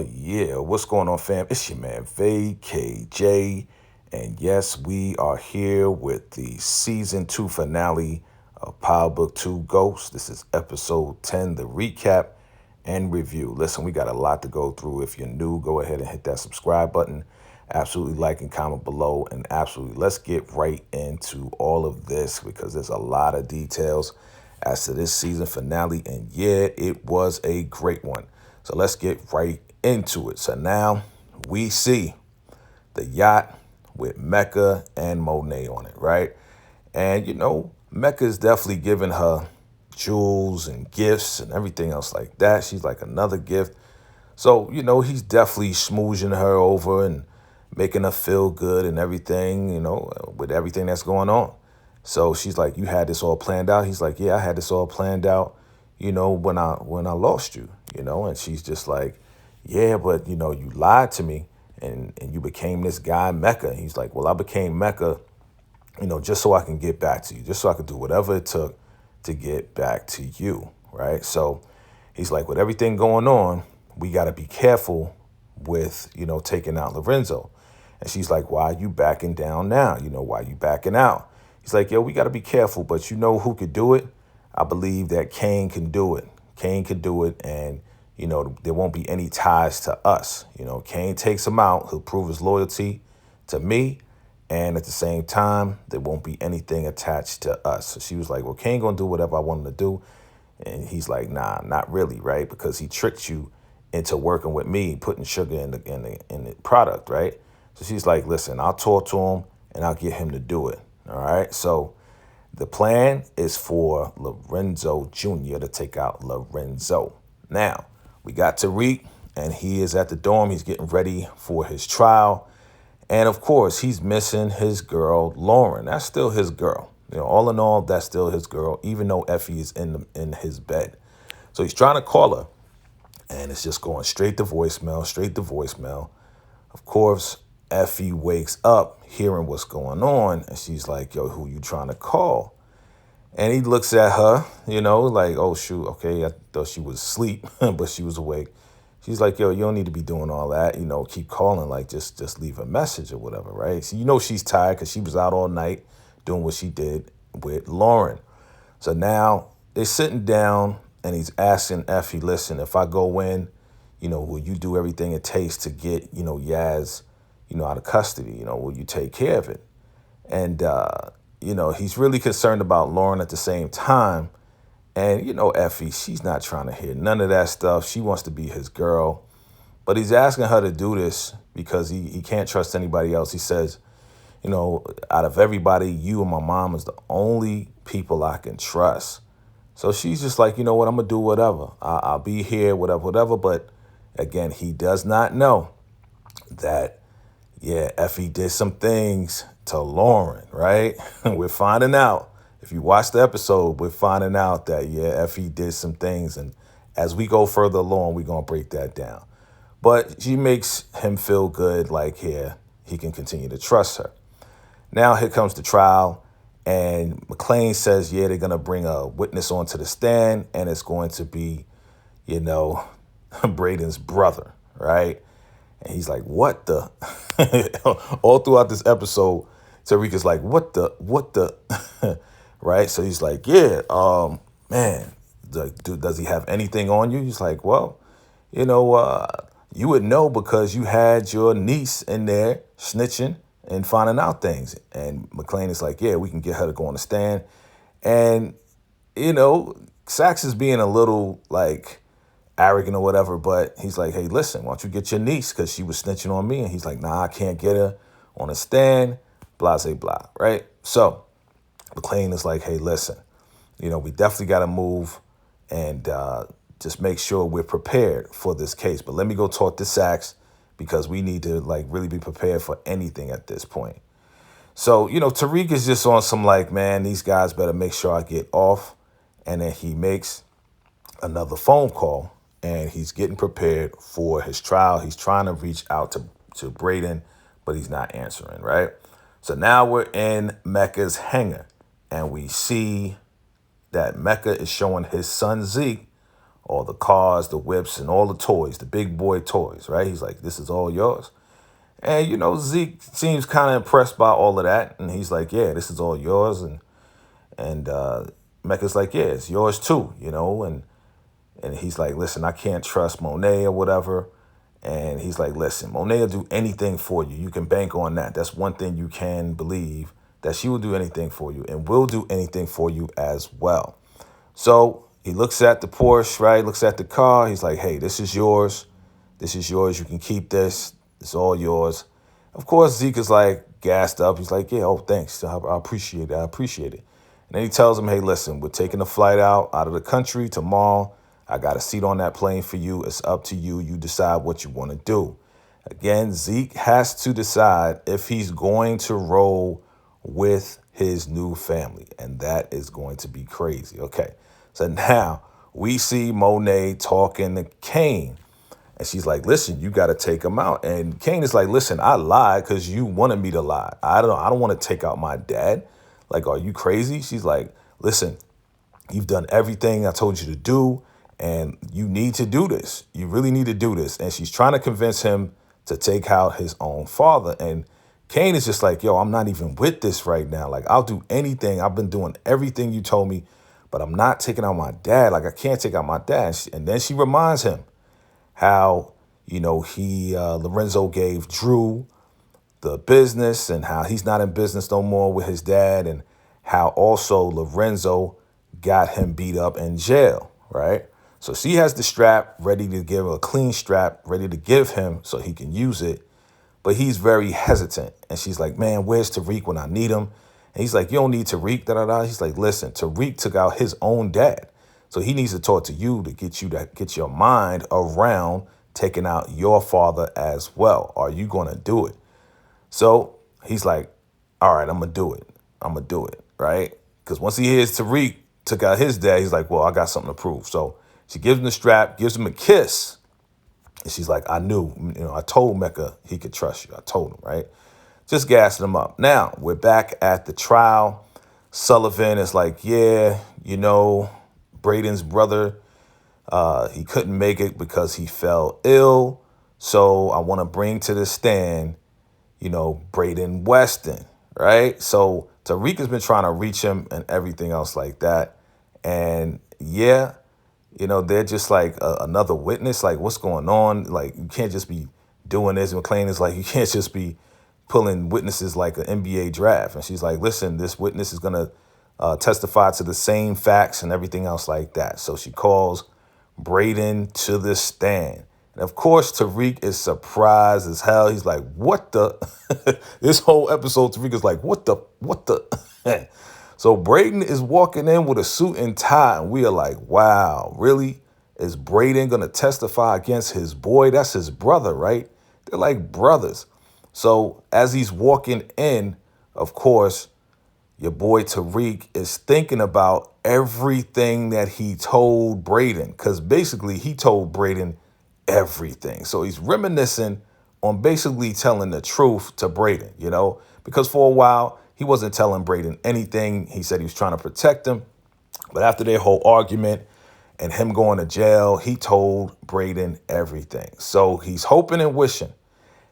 Yeah, what's going on, fam? It's your man VACAY-J, and yes, we are here with the season 2 finale of Power Book 2 Ghost. This is episode 10, the recap and review. Listen, we got a lot to go through. If you're new, go ahead and hit that subscribe button. Absolutely like and comment below, and absolutely let's get right into all of this because there's a lot of details as to this season finale, and yeah, it was a great one. So let's get right into it. So now we see the yacht with Mecca and Monet on it, right? And Mecca is definitely giving her jewels and gifts and everything else like that. She's like another gift. So, he's definitely smooching her over and making her feel good and everything, with everything that's going on. So she's like, "You had this all planned out?" He's like, "Yeah, I had this all planned out, when I lost you, and she's just like, "Yeah, but you lied to me and you became this guy Mecca." He's like, "Well, I became Mecca, just so I can get back to you, just so I could do whatever it took to get back to you." Right. So he's like, with everything going on, we got to be careful with, taking out Lorenzo. And she's like, "Why are you backing down now? Why are you backing out?" He's like, "Yo, we got to be careful, but you know who could do it? I believe that Kane can do it. Kane could do it, and, there won't be any ties to us. Kane takes him out. He'll prove his loyalty to me, and at the same time, there won't be anything attached to us." So she was like, "Well, Kane going to do whatever I want him to do." And he's like, "Nah, not really, right? Because he tricked you into working with me, putting sugar in the product, right?" So she's like, "Listen, I'll talk to him, and I'll get him to do it." All right. So the plan is for Lorenzo Jr. to take out Lorenzo. Now, we got Tariq, and he is at the dorm. He's getting ready for his trial. And of course, he's missing his girl, Lauren. That's still his girl. All in all, that's still his girl, even though Effie is in his bed. So he's trying to call her, and it's just going straight to voicemail, straight to voicemail. Of course, Effie wakes up hearing what's going on, and she's like, "Yo, who you trying to call?" And he looks at her, like, "Oh, shoot, okay, I thought she was asleep, but she was awake." She's like, "Yo, you don't need to be doing all that, keep calling, like, just leave a message or whatever," right? So she's tired because she was out all night doing what she did with Lauren. So now they're sitting down, and he's asking Effie, "Listen, if I go in, will you do everything it takes to get, Yaz, out of custody? Will you take care of it?" And, he's really concerned about Lauren at the same time. And, Effie, she's not trying to hear none of that stuff. She wants to be his girl. But he's asking her to do this because he can't trust anybody else. He says, "Out of everybody, you and my mom is the only people I can trust." So she's just like, "You know what? I'm going to do whatever. I'll be here, whatever, whatever." But again, he does not know that, yeah, Effie did some things to Lauren, right? We're finding out. If you watch the episode, we're finding out that, yeah, Effie did some things. And as we go further along, we're going to break that down. But she makes him feel good, like, yeah, he can continue to trust her. Now here comes the trial. And McClane says, yeah, they're going to bring a witness onto the stand, and it's going to be, Braden's brother, right? And he's like, "What the?" All throughout this episode, Tariq is like, what the, right? So he's like, "Yeah, man, does he have anything on you?" He's like, "Well, you would know because you had your niece in there snitching and finding out things." And McClane is like, "Yeah, we can get her to go on the stand." And, Sax is being a little like arrogant or whatever, but he's like, "Hey, listen, why don't you get your niece? Because she was snitching on me." And he's like, "Nah, I can't get her on a stand, blah, blah, blah," right? So McClane is like, "Hey, listen, we definitely got to move and just make sure we're prepared for this case. But let me go talk to Sax because we need to, like, really be prepared for anything at this point." So, Tariq is just on some like, "Man, these guys better make sure I get off." And then he makes another phone call, and he's getting prepared for his trial. He's trying to reach out to Braden, but he's not answering, right? So now we're in Mecca'S Hangar, and we see that Mecca is showing his son Zeke all the cars, the whips, and all the toys, the big boy toys, right? He's like, this is all yours. And, Zeke seems kind of impressed by all of that. And he's like, yeah, this is all yours. And Mecca'S like, yeah, it's yours too, and he's like, listen, I can't trust Monet or whatever. And he's like, listen, Monet will do anything for you. You can bank on that. That's one thing you can believe, that she will do anything for you and will do anything for you as well. So he looks at the Porsche, right? Looks at the car. He's like, hey, this is yours. This is yours. You can keep this. It's all yours. Of course, Zeke is like gassed up. He's like, yeah, oh, thanks. I appreciate it. I appreciate it. And then he tells him, hey, listen, we're taking a flight out of the country tomorrow. I got a seat on that plane for you. It's up to you. You decide what you want to do. Again, Zeke has to decide if he's going to roll with his new family. And that is going to be crazy. Okay, so now we see Monet talking to Kane. And she's like, listen, you got to take him out. And Kane is like, listen, I lied because you wanted me to lie. I don't want to take out my dad. Like, are you crazy? She's like, listen, you've done everything I told you to do, and you need to do this. You really need to do this. And she's trying to convince him to take out his own father. And Kane is just like, yo, I'm not even with this right now. Like, I'll do anything. I've been doing everything you told me, but I'm not taking out my dad. Like, I can't take out my dad. And then she reminds him how, Lorenzo gave Drew the business and how he's not in business no more with his dad, and how also Lorenzo got him beat up in jail, right? So she has the strap ready to give, a clean strap ready to give him so he can use it, but he's very hesitant. And she's like, man, where's Tariq when I need him? And he's like, you don't need Tariq, da-da-da. He's like, listen, Tariq took out his own dad, so he needs to talk to you to get your mind around taking out your father as well. Are you going to do it? So he's like, all right, I'm going to do it. I'm going to do it, right? Because once he hears Tariq took out his dad, he's like, well, I got something to prove. So she gives him the strap, gives him a kiss. And she's like, I knew, I told Mecca he could trust you. I told him, right? Just gassing him up. Now, we're back at the trial. Sullivan is like, yeah, Braden's brother, he couldn't make it because he fell ill. So I want to bring to the stand Braden Weston, right? So Tariq has been trying to reach him and everything else like that. And yeah, they're just like another witness. Like, what's going on? Like, you can't just be doing this. McClain is like, you can't just be pulling witnesses like an NBA draft. And she's like, listen, this witness is going to testify to the same facts and everything else like that. So she calls Braden to the stand. And of course, Tariq is surprised as hell. He's like, what the? This whole episode, Tariq is like, what the? So Braden is walking in with a suit and tie. And we are like, wow, really? Is Braden going to testify against his boy? That's his brother, right? They're like brothers. So as he's walking in, of course, your boy Tariq is thinking about everything that he told Braden, because basically he told Braden everything. So he's reminiscing on basically telling the truth to Braden, because for a while he wasn't telling Braden anything. He said he was trying to protect him. But after their whole argument and him going to jail, he told Braden everything. So he's hoping and wishing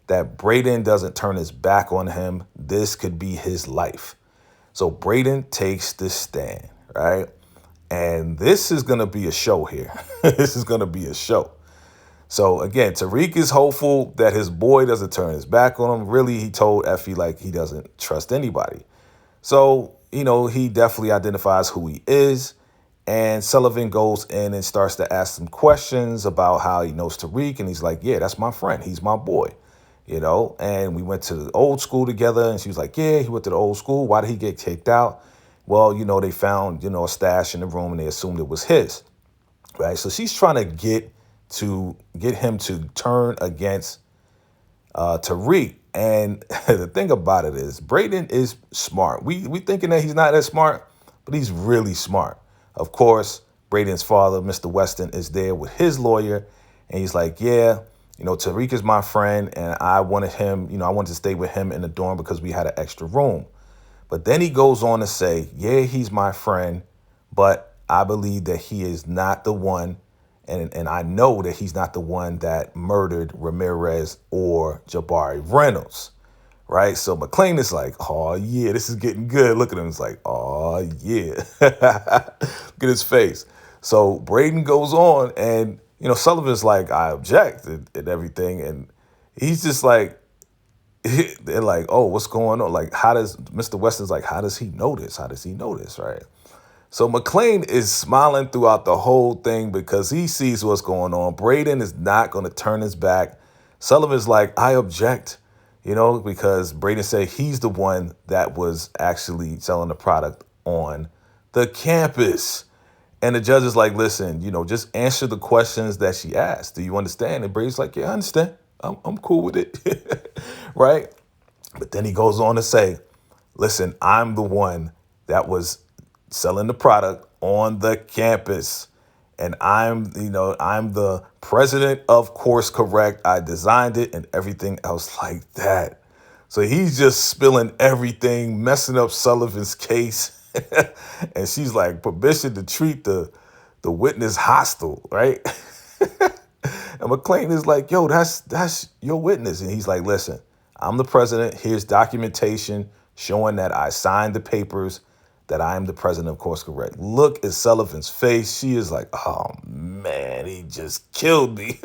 that Braden doesn't turn his back on him. This could be his life. So Braden takes the stand, right? And this is going to be a show here. This is going to be a show. So again, Tariq is hopeful that his boy doesn't turn his back on him. Really, he told Effie like he doesn't trust anybody. So, he definitely identifies who he is. And Sullivan goes in and starts to ask some questions about how he knows Tariq. And he's like, yeah, that's my friend. He's my boy. And we went to the old school together. And she was like, yeah, he went to the old school. Why did he get kicked out? Well, they found, a stash in the room and they assumed it was his. Right. So she's trying to get him to turn against Tariq. And the thing about it is Braden is smart. We thinking that he's not that smart, but he's really smart. Of course, Braden's father, Mr. Weston, is there with his lawyer. And he's like, yeah, Tariq is my friend. And I wanted him, I wanted to stay with him in the dorm because we had an extra room. But then he goes on to say, yeah, he's my friend, but I believe that he is not the one. And I know that he's not the one that murdered Ramirez or Jabari Reynolds, right? So McClane is like, oh yeah, this is getting good. Look at him. It's like, oh yeah. Look at his face. So Braden goes on, and Sullivan's like, I object and everything. And he's just like, they're like, oh, what's going on? Like, how does Mr. Weston's like, how does he know this? How does he know this? Right. So McClane is smiling throughout the whole thing because he sees what's going on. Braden is not going to turn his back. Sullivan's like, I object, because Braden said he's the one that was actually selling the product on the campus. And the judge is like, listen, just answer the questions that she asked. Do you understand? And Braden's like, yeah, I understand. I'm cool with it. Right. But then he goes on to say, listen, I'm the one that was selling the product on the campus. And I'm the president of Course Correct. I designed it and everything else like that. So he's just spilling everything, messing up Sullivan's case. And she's like, permission to treat the witness hostile, right? And McClane is like, yo, that's your witness. And he's like, listen, I'm the president. Here's documentation showing that I signed the papers, that I am the president of Course Correct. Look at Sullivan's face. She is like, oh man, he just killed me.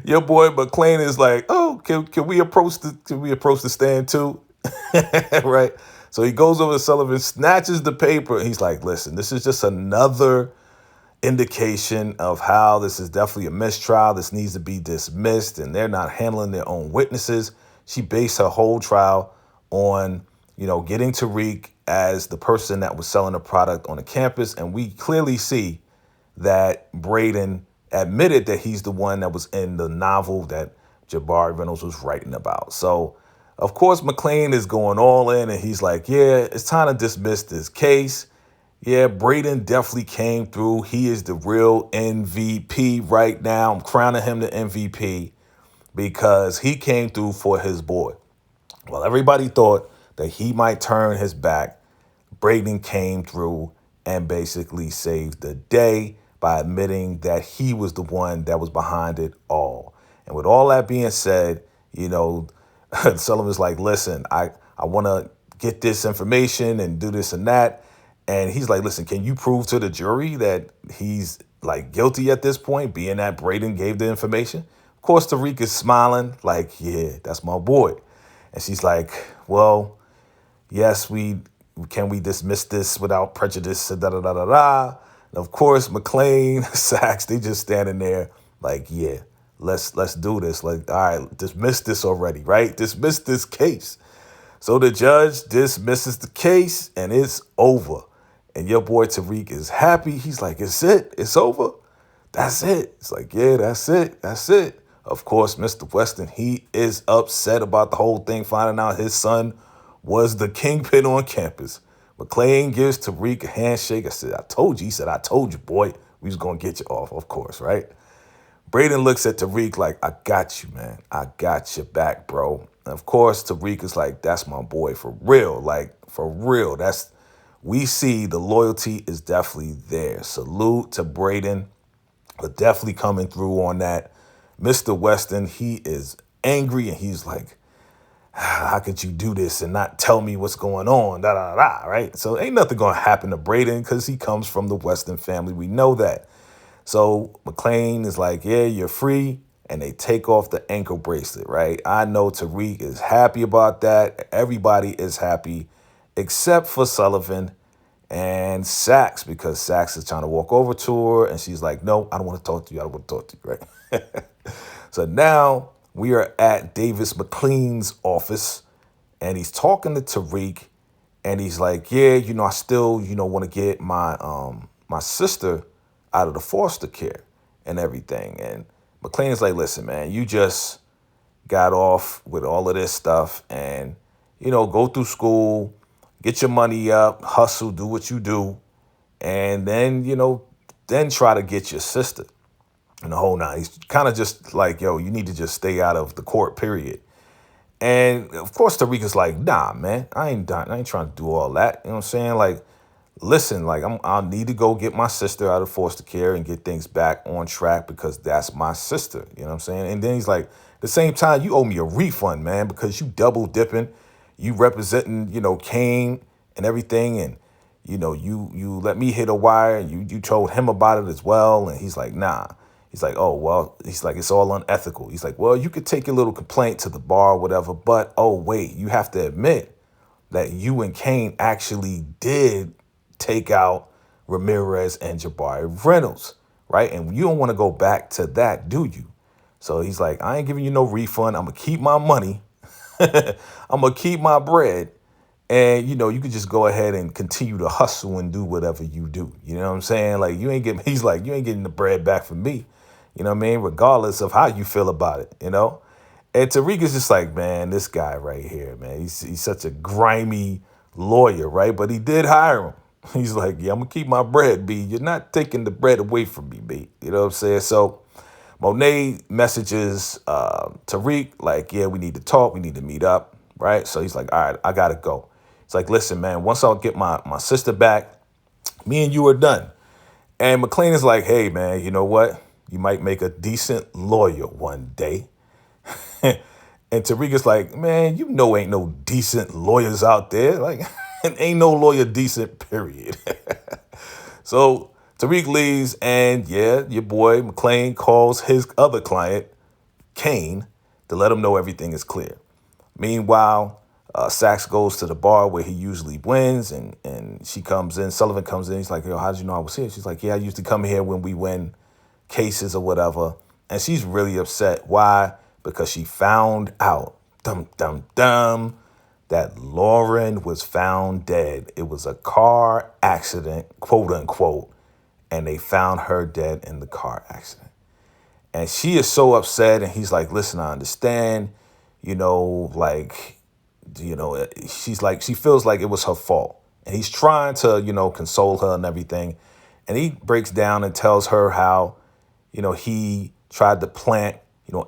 Your boy McClane is like, oh, can we approach the stand too? Right. So he goes over to Sullivan, snatches the paper, and he's like, listen, this is just another indication of how this is definitely a mistrial. This needs to be dismissed, and they're not handling their own witnesses. She based her whole trial on, getting Tariq as the person that was selling the product on the campus. And we clearly see that Braden admitted that he's the one that was in the novel that Jabari Reynolds was writing about. So, of course, McClane is going all in, and he's like, yeah, it's time to dismiss this case. Yeah, Braden definitely came through. He is the real MVP right now. I'm crowning him the MVP because he came through for his boy. Well, everybody thought that he might turn his back. Braden came through and basically saved the day by admitting that he was the one that was behind it all. And with all that being said, Sullivan's like, listen, I want to get this information and do this and that. And he's like, listen, can you prove to the jury that he's like guilty at this point, being that Braden gave the information? Of course, Tariq is smiling like, yeah, that's my boy. And she's like, well, yes, can we dismiss this without prejudice? Da da da da da. And of course, McClane, Sachs, they just standing there like, yeah, let's do this. Like, all right, dismiss this already, right? Dismiss this case. So the judge dismisses the case and it's over. And your boy Tariq is happy. He's like, it's it. It's over. That's it. It's like, yeah, that's it. That's it. Of course, Mr. Weston, he is upset about the whole thing, finding out his son was the kingpin on campus. McClane gives Tariq a handshake. I said, I told you. He said, I told you, boy. We was going to get you off, of course, right? Braden looks at Tariq like, I got you, man. I got your back, bro. And of course, Tariq is like, that's my boy for real. Like, for real. We see the loyalty is definitely there. Salute to Braden for definitely coming through on that. Mr. Weston, he is angry and he's like, how could you do this and not tell me what's going on? Da, da, da, da, right? So ain't nothing going to happen to Braden because he comes from the Weston family. We know that. So McClane is like, yeah, you're free. And they take off the ankle bracelet, right? I know Tariq is happy about that. Everybody is happy except for Sullivan and Sachs, because Sachs is trying to walk over to her. And she's like, no, I don't want to talk to you. I don't want to talk to you, right? So now we are at Davis McClane's office, and he's talking to Tariq, and he's like, yeah, I still, want to get my sister out of the foster care and everything. And McClane is like, listen, man, you just got off with all of this stuff and, go through school, get your money up, hustle, do what you do. And then, then try to get your sister. And the whole nine. He's kind of just like, yo, you need to just stay out of the court, period. And of course, Tariq is like, nah, man, I ain't done. I ain't trying to do all that. You know what I'm saying? Like, listen, like I'll need to go get my sister out of foster care and get things back on track because that's my sister. You know what I'm saying? And then he's like, at the same time, you owe me a refund, man, because you double dipping, you representing, Kane and everything, and you let me hit a wire, and you told him about it as well, and he's like, nah. He's like, oh well, he's like, it's all unethical. He's like, well, you could take your little complaint to the bar or whatever, but oh wait, you have to admit that you and Kane actually did take out Ramirez and Jabari Reynolds, right? And you don't want to go back to that, do you? So he's like, I ain't giving you no refund. I'm gonna keep my money. I'm gonna keep my bread. And you could just go ahead and continue to hustle and do whatever you do. You know what I'm saying? Like he's like, you ain't getting the bread back from me. You know what I mean? Regardless of how you feel about it. And Tariq is just like, man, this guy right here, man, he's such a grimy lawyer, right? But he did hire him. He's like, yeah, I'm gonna keep my bread, B. You're not taking the bread away from me, B. You know what I'm saying? So Monet messages Tariq like, yeah, we need to talk. We need to meet up, right? So he's like, all right, I gotta go. It's like, listen, man, once I'll get my sister back, me and you are done. And McLean is like, hey, man, you know what? You might make a decent lawyer one day. And Tariq is like, man, ain't no decent lawyers out there. Like, ain't no lawyer decent, period. So Tariq leaves, and yeah, your boy McLean calls his other client, Kane, to let him know everything is clear. Meanwhile, Sax goes to the bar where he usually wins, and she comes in. Sullivan comes in. He's like, yo, how did you know I was here? She's like, yeah, I used to come here when we win cases or whatever. And she's really upset. Why? Because she found out, that Lauren was found dead. It was a car accident, quote unquote, and they found her dead in the car accident. And she is so upset, and he's like, listen, I understand, she's like, she feels like it was her fault. And he's trying to, console her and everything. And he breaks down and tells her how, he tried to plant,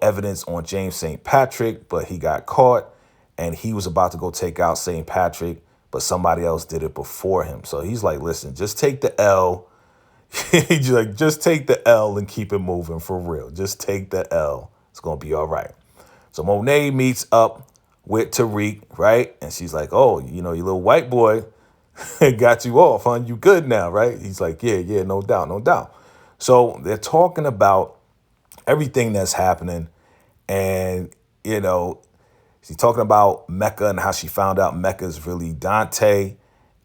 evidence on James St. Patrick, but he got caught, and he was about to go take out St. Patrick, but somebody else did it before him. So he's like, listen, just take the L. He's like, just take the L and keep it moving for real. Just take the L. It's going to be all right. So Monet meets up with Tariq, right? And she's like, oh, your little white boy got you off, huh? You good now, right? He's like, yeah, no doubt, no doubt. So they're talking about everything that's happening. And, she's talking about Mecca and how she found out Mecca is really Dante.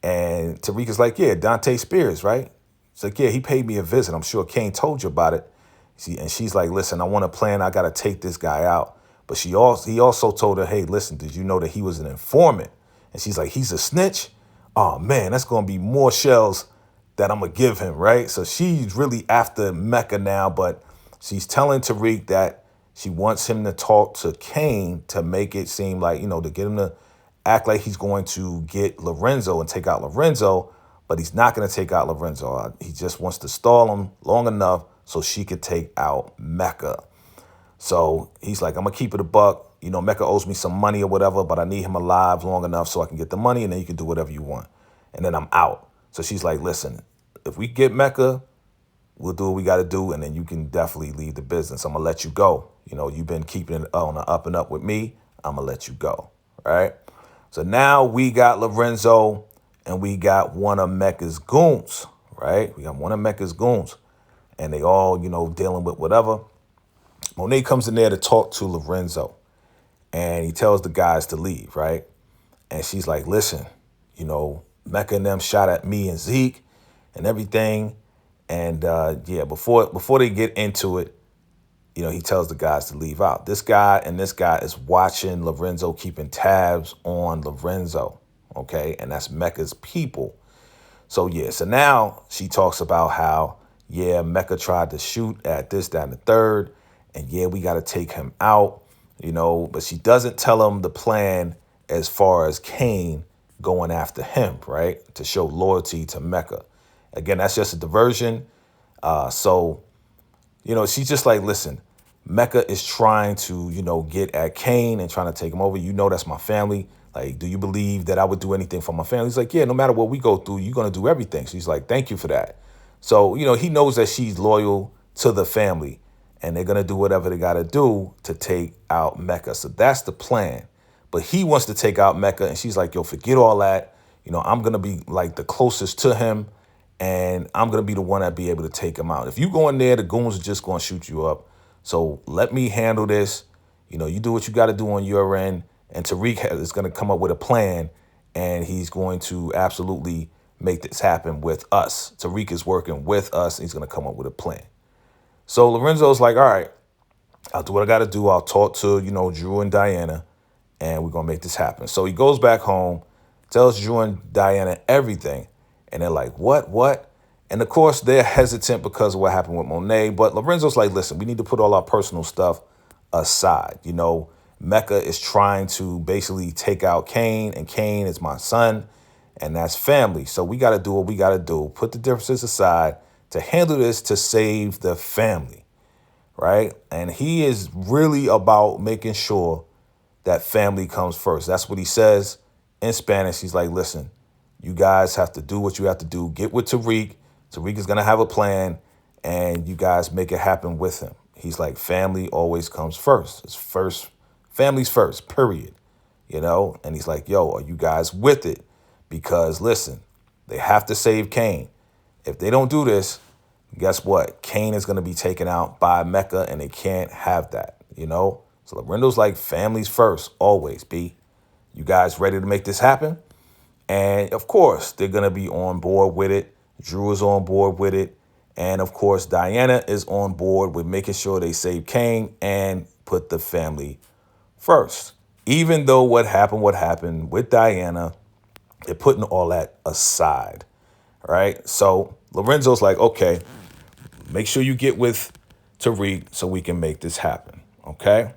And Tariq is like, yeah, Dante Spears, right? It's like, yeah, he paid me a visit. I'm sure Kane told you about it. And she's like, listen, I want to plan. I got to take this guy out. But he also told her, hey, listen, did you know that he was an informant? And she's like, he's a snitch? Oh, man, that's going to be more shells that I'm going to give him, right? So she's really after Mecca now, but she's telling Tariq that she wants him to talk to Kane to make it seem like, to get him to act like he's going to get Lorenzo and take out Lorenzo, but he's not going to take out Lorenzo. He just wants to stall him long enough so she could take out Mecca. So he's like, I'm going to keep it a buck. Mecca owes me some money or whatever, but I need him alive long enough so I can get the money, and then you can do whatever you want. And then I'm out. So she's like, listen, if we get Mecca, we'll do what we got to do, and then you can definitely leave the business. I'm going to let you go. You've been keeping it on the up and up with me. I'm going to let you go. All right? So now we got Lorenzo, and we got one of Mecca'S goons, right? We got one of Mecca'S goons, and they all, dealing with whatever. Monet comes in there to talk to Lorenzo, and he tells the guys to leave, right? And she's like, listen, Mecca and them shot at me and Zeke and everything. And before they get into it, he tells the guys to leave out. This guy is watching Lorenzo, keeping tabs on Lorenzo, okay? And that's Mecca'S people. So now she talks about how, Mecca tried to shoot at this, that, and the third. And we got to take him out, but she doesn't tell him the plan as far as Kane going after him, right? To show loyalty to Mecca. Again, that's just a diversion. She's just like, listen, Mecca is trying to, get at Kane and trying to take him over. That's my family. Like, do you believe that I would do anything for my family? He's like, yeah, no matter what we go through, you're going to do everything. She's like, thank you for that. So, he knows that she's loyal to the family and they're going to do whatever they got to do to take out Mecca. So that's the plan. But he wants to take out Mecca. And she's like, yo, forget all that. I'm going to be like the closest to him. And I'm going to be the one that be able to take him out. If you go in there, the goons are just going to shoot you up. So let me handle this. You do what you got to do on your end. And Tariq is going to come up with a plan. And he's going to absolutely make this happen with us. Tariq is working with us. And he's going to come up with a plan. So Lorenzo's like, all right, I'll do what I got to do. I'll talk to, Drew and Diana. And we're going to make this happen. So he goes back home, tells Drew and Diana everything. And they're like, what? And of course, they're hesitant because of what happened with Monet. But Lorenzo's like, listen, we need to put all our personal stuff aside. Mecca is trying to basically take out Kane, and Kane is my son, and that's family. So we got to do what we got to do. Put the differences aside to handle this to save the family, right? And he is really about making sure that family comes first. That's what he says in Spanish. He's like, listen, you guys have to do what you have to do. Get with Tariq. Tariq is going to have a plan, and you guys make it happen with him. He's like, family always comes first. It's first. Family's first, period. And he's like, yo, are you guys with it? Because, listen, they have to save Kane. If they don't do this, guess what? Kane is going to be taken out by Mecca, and they can't have that, So Lorenzo's like, family's first, always, B. You guys ready to make this happen? And, of course, they're going to be on board with it. Drew is on board with it. And, of course, Diana is on board with making sure they save Kane and put the family first. Even though what happened with Diana, they're putting all that aside, right? So Lorenzo's like, okay, make sure you get with Tariq so we can make this happen, okay?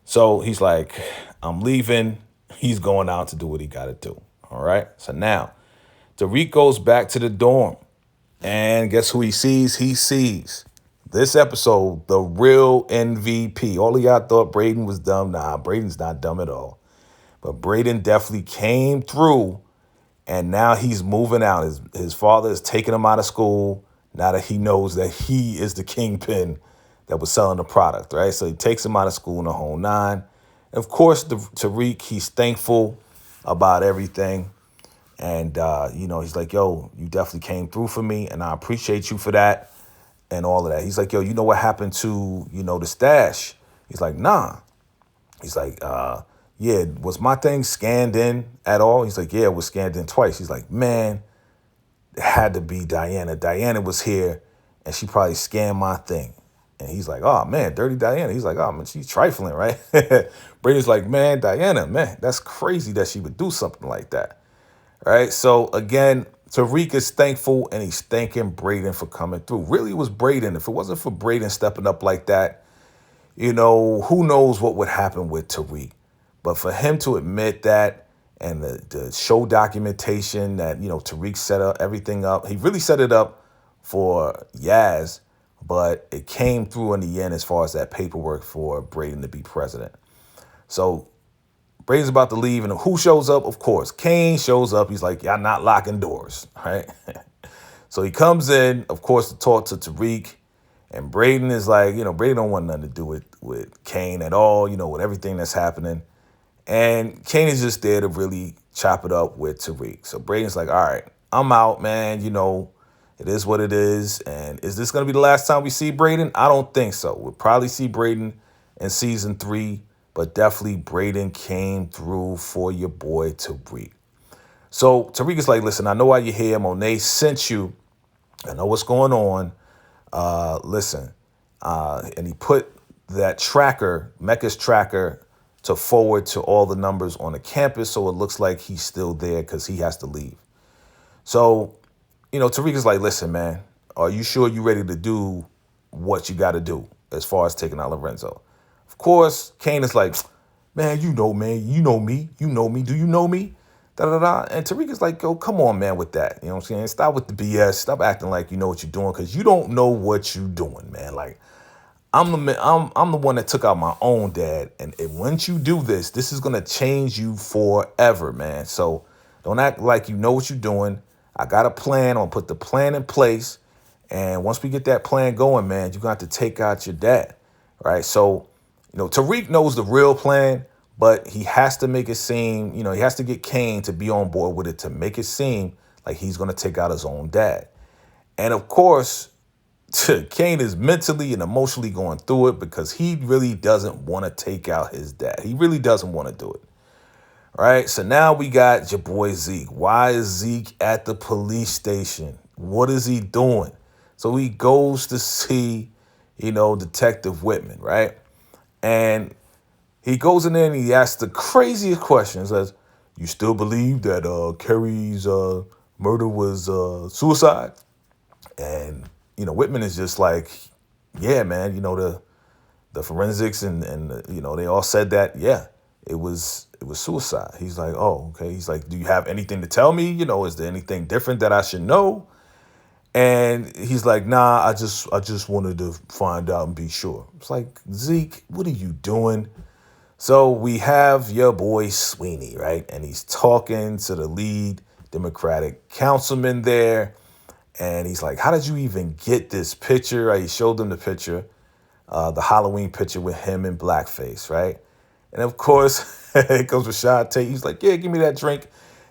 So he's like, I'm leaving. He's going out to do what he got to do, all right? So now Tariq goes back to the dorm, and guess who he sees? He sees this episode, the real MVP. All of y'all thought Braden was dumb. Nah, Braden's not dumb at all. But Braden definitely came through, and now he's moving out. His father is taking him out of school now that he knows that he is the kingpin that was selling the product, right? So he takes him out of school in the whole nine. Of course, Tariq, he's thankful about everything. And, he's like, yo, you definitely came through for me, and I appreciate you for that. And all of that. He's like, yo, you know what happened to, the stash? He's like, nah. He's like, yeah, was my thing scanned in at all? He's like, yeah, it was scanned in twice. He's like, man, it had to be Diana. Diana was here, and she probably scanned my thing. And he's like, oh, man, dirty Diana. He's like, oh, man, she's trifling, right? Brady's like, man, Diana, man, that's crazy that she would do something like that, right? So, again, Tariq is thankful, and he's thanking Braden for coming through. Really, it was Braden. If it wasn't for Braden stepping up like that, who knows what would happen with Tariq. But for him to admit that, and the show documentation that, Tariq set everything up, he really set it up for Yaz, but it came through in the end as far as that paperwork for Braden to be president. So Braden's about to leave, and who shows up? Of course, Kane shows up. He's like, y'all not locking doors, right? So he comes in, of course, to talk to Tariq, and Braden is like, Braden don't want nothing to do with Kane at all, with everything that's happening. And Kane is just there to really chop it up with Tariq. So Braden's like, all right, I'm out, man. It is what it is. And is this going to be the last time we see Braden? I don't think so. We'll probably see Braden in season 3. But definitely Braden came through for your boy Tariq. So Tariq is like, listen, I know why you're here. Monet sent you. I know what's going on. Listen. And he put that tracker, Mecca'S tracker, to forward to all the numbers on the campus. So it looks like he's still there because he has to leave. So, Tariq is like, listen, man, are you sure you're ready to do what you got to do as far as taking out Lorenzo? Of course, Kane is like, man, you know me. Do you know me? Da-da-da. And Tariq is like, yo, come on, man, with that. You know what I'm saying? Stop with the BS. Stop acting like you know what you're doing, because you don't know what you're doing, man. Like, I'm the one that took out my own dad, and once you do this, this is gonna change you forever, man. So don't act like you know what you're doing. I got a plan. I'm gonna put the plan in place, and once we get that plan going, man, you're gonna have to take out your dad, right? So, Tariq knows the real plan, but he has to make it seem, he has to get Kane to be on board with it to make it seem like he's gonna take out his own dad. And of course, Kane is mentally and emotionally going through it because he really doesn't want to take out his dad. He really doesn't want to do it. Right? So now we got your boy Zeke. Why is Zeke at the police station? What is he doing? So he goes to see, Detective Whitman, right? And he goes in there and he asks the craziest questions as, you still believe that Kerry's murder was suicide? And Whitman is just like, yeah, man, the forensics and they all said that, yeah, it was suicide. He's like, oh, okay. He's like, do you have anything to tell me? Is there anything different that I should know? And he's like, nah, I just wanted to find out and be sure. It's like, Zeke, what are you doing? So we have your boy Sweeney, right? And he's talking to the lead Democratic councilman there. And he's like, how did you even get this picture? He showed them the picture, the Halloween picture with him in blackface, right? And of course, it comes Rashad Tate. He's like, yeah, give me that drink.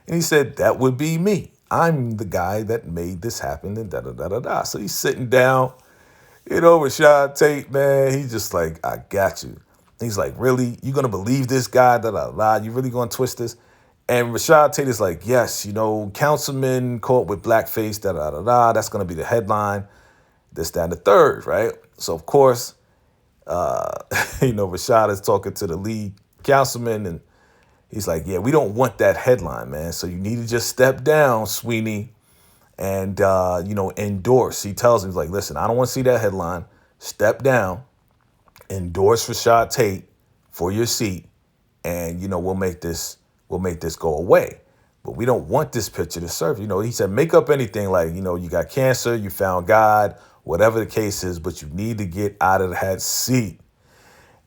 And he said, that would be me. I'm the guy that made this happen and da-da-da-da-da. So he's sitting down, Rashad Tate, man, he's just like, I got you. He's like, really? You going to believe this guy? Da-da-da-da. You really going to twist this? And Rashad Tate is like, yes, councilman caught with blackface, da-da-da-da. That's going to be the headline, this, that, and the third, right? So, of course, Rashad is talking to the lead councilman, and he's like, yeah, we don't want that headline, man. So you need to just step down, Sweeney, and, endorse. He tells him, he's like, listen, I don't want to see that headline. Step down, endorse Rashad Tate for your seat, and, we'll make this go away. But we don't want this picture to serve. He said, make up anything like, you got cancer, you found God, whatever the case is, but you need to get out of that seat.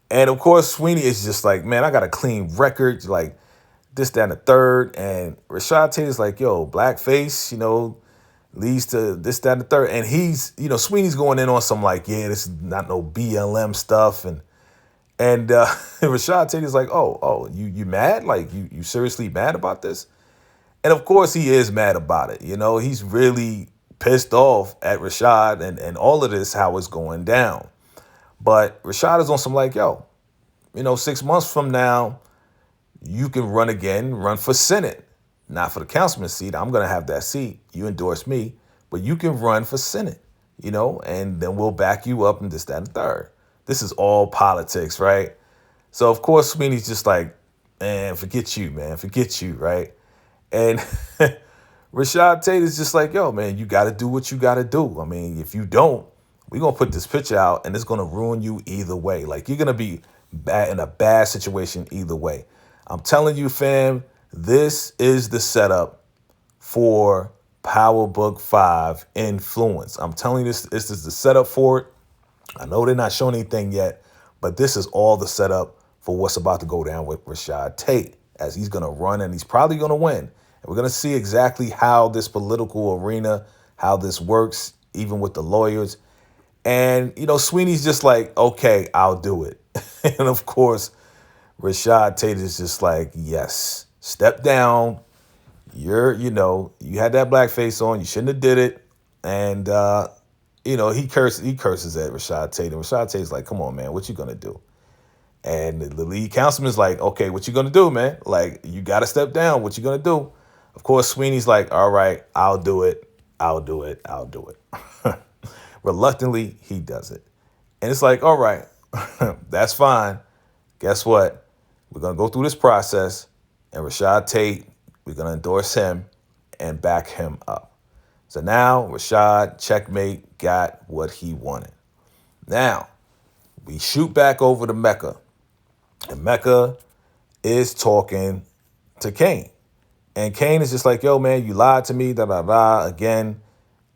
And of course, Sweeney is just like, man, I got a clean record, like this, that, and the third. And Rashad Tate is like, yo, blackface, leads to this, that, and the third. And he's, Sweeney's going in on some like, yeah, this is not no BLM stuff. And Rashad Tate is like, oh, you mad? Like, you seriously mad about this? And of course he is mad about it. He's really pissed off at Rashad and all of this, how it's going down. But Rashad is on some like, yo, 6 months from now, you can run again, run for Senate. Not for the councilman seat. I'm going to have that seat. You endorse me, but you can run for Senate, and then we'll back you up and this, that, and the third. This is all politics, right? So, of course, Sweeney's just like, man, forget you, right? And Rashad Tate is just like, yo, man, you got to do what you got to do. I mean, if you don't, we're going to put this picture out and it's going to ruin you either way. Like, you're going to be in a bad situation either way. I'm telling you, fam, this is the setup for Power Book 5 Influence. I'm telling you, this is the setup for it. I know they're not showing anything yet, but this is all the setup for what's about to go down with Rashad Tate, as he's going to run and he's probably going to win. And we're going to see exactly how this political arena, how this works, even with the lawyers. And, Sweeney's just like, okay, I'll do it. And of course, Rashad Tate is just like, yes, step down. You had that blackface on. You shouldn't have did it. And, he curses at Rashad Tate. And Rashad Tate's like, come on, man, what you going to do? And the lead councilman's like, okay, what you going to do, man? Like, you got to step down. What you going to do? Of course, Sweeney's like, all right, I'll do it. Reluctantly, he does it. And it's like, all right, that's fine. Guess what? We're going to go through this process. And Rashad Tate, we're going to endorse him and back him up. So now Rashad, checkmate, got what he wanted. Now, we shoot back over to Mecca. And Mecca is talking to Kane. And Kane is just like, yo, man, you lied to me, again,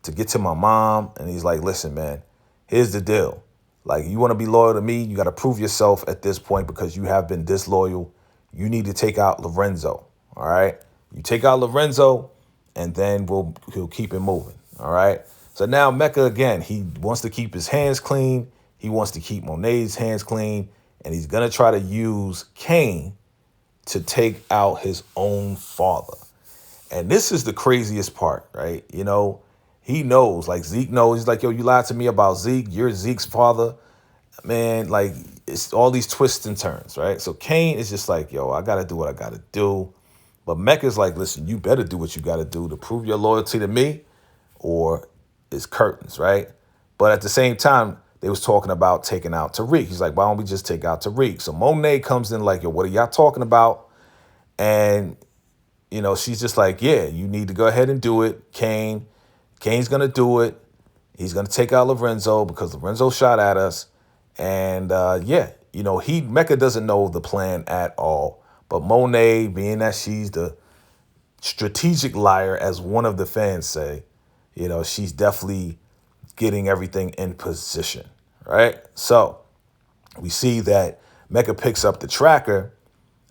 to get to my mom. And he's like, listen, man, here's the deal. Like, you want to be loyal to me, you got to prove yourself at this point because you have been disloyal. You need to take out Lorenzo, all right? You take out Lorenzo, and then he'll keep it moving, all right? So now Mecca, again, he wants to keep his hands clean. He wants to keep Monet's hands clean, and he's going to try to use Kane to take out his own father. And this is the craziest part, right? You know, he knows, like Zeke knows. He's like, yo, you lied to me about Zeke. You're Zeke's father. Man, like, it's all these twists and turns, right? So Kane is just like, yo, I got to do what I got to do. But Mecca's like, listen, you better do what you got to do to prove your loyalty to me, or it's curtains, right? But at the same time, they was talking about taking out Tariq. He's like, why don't we just take out Tariq? So Monet comes in like, yo, what are y'all talking about? And, you know, she's just like, yeah, you need to go ahead and do it. Kane's going to do it. He's going to take out Lorenzo because Lorenzo shot at us. And, yeah, you know, Mecca doesn't know the plan at all. But Monet, being that she's the strategic liar, as one of the fans say, you know, she's definitely getting everything in position, right? So we see that Mecca picks up the tracker,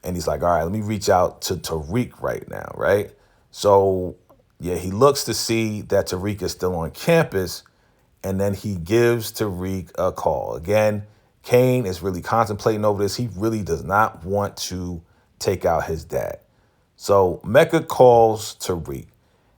and he's like, all right, let me reach out to Tariq right now, right? So, yeah, he looks to see that Tariq is still on campus, and then he gives Tariq a call. Again, Kane is really contemplating over this. He really does not want to take out his dad. So Mecca calls Tariq,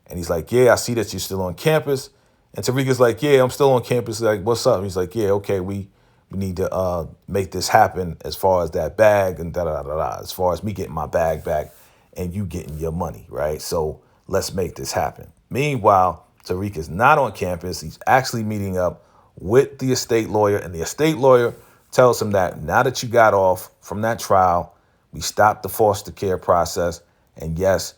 and he's like, yeah, I see that you're still on campus. And Tariq is like, yeah, I'm still on campus. Like, what's up? He's like, yeah, okay, we need to make this happen as far as that bag and da-da-da-da, as far as me getting my bag back and you getting your money, right? So let's make this happen. Meanwhile, Tariq is not on campus. He's actually meeting up with the estate lawyer, and the estate lawyer tells him that now that you got off from that trial, we stopped the foster care process, and yes,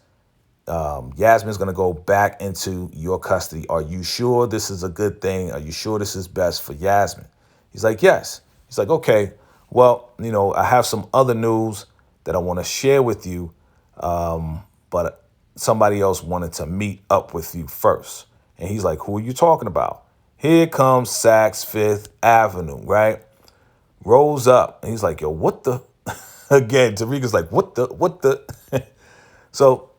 Yasmin's going to go back into your custody. Are you sure this is a good thing? Are you sure this is best for Yasmin? He's like, yes. He's like, okay, well, you know, I have some other news that I want to share with you, but somebody else wanted to meet up with you first. And he's like, who are you talking about? Here comes Saks Fifth Avenue, right? Rolls up. And he's like, yo, what the? Again, Tariq is like, what the? So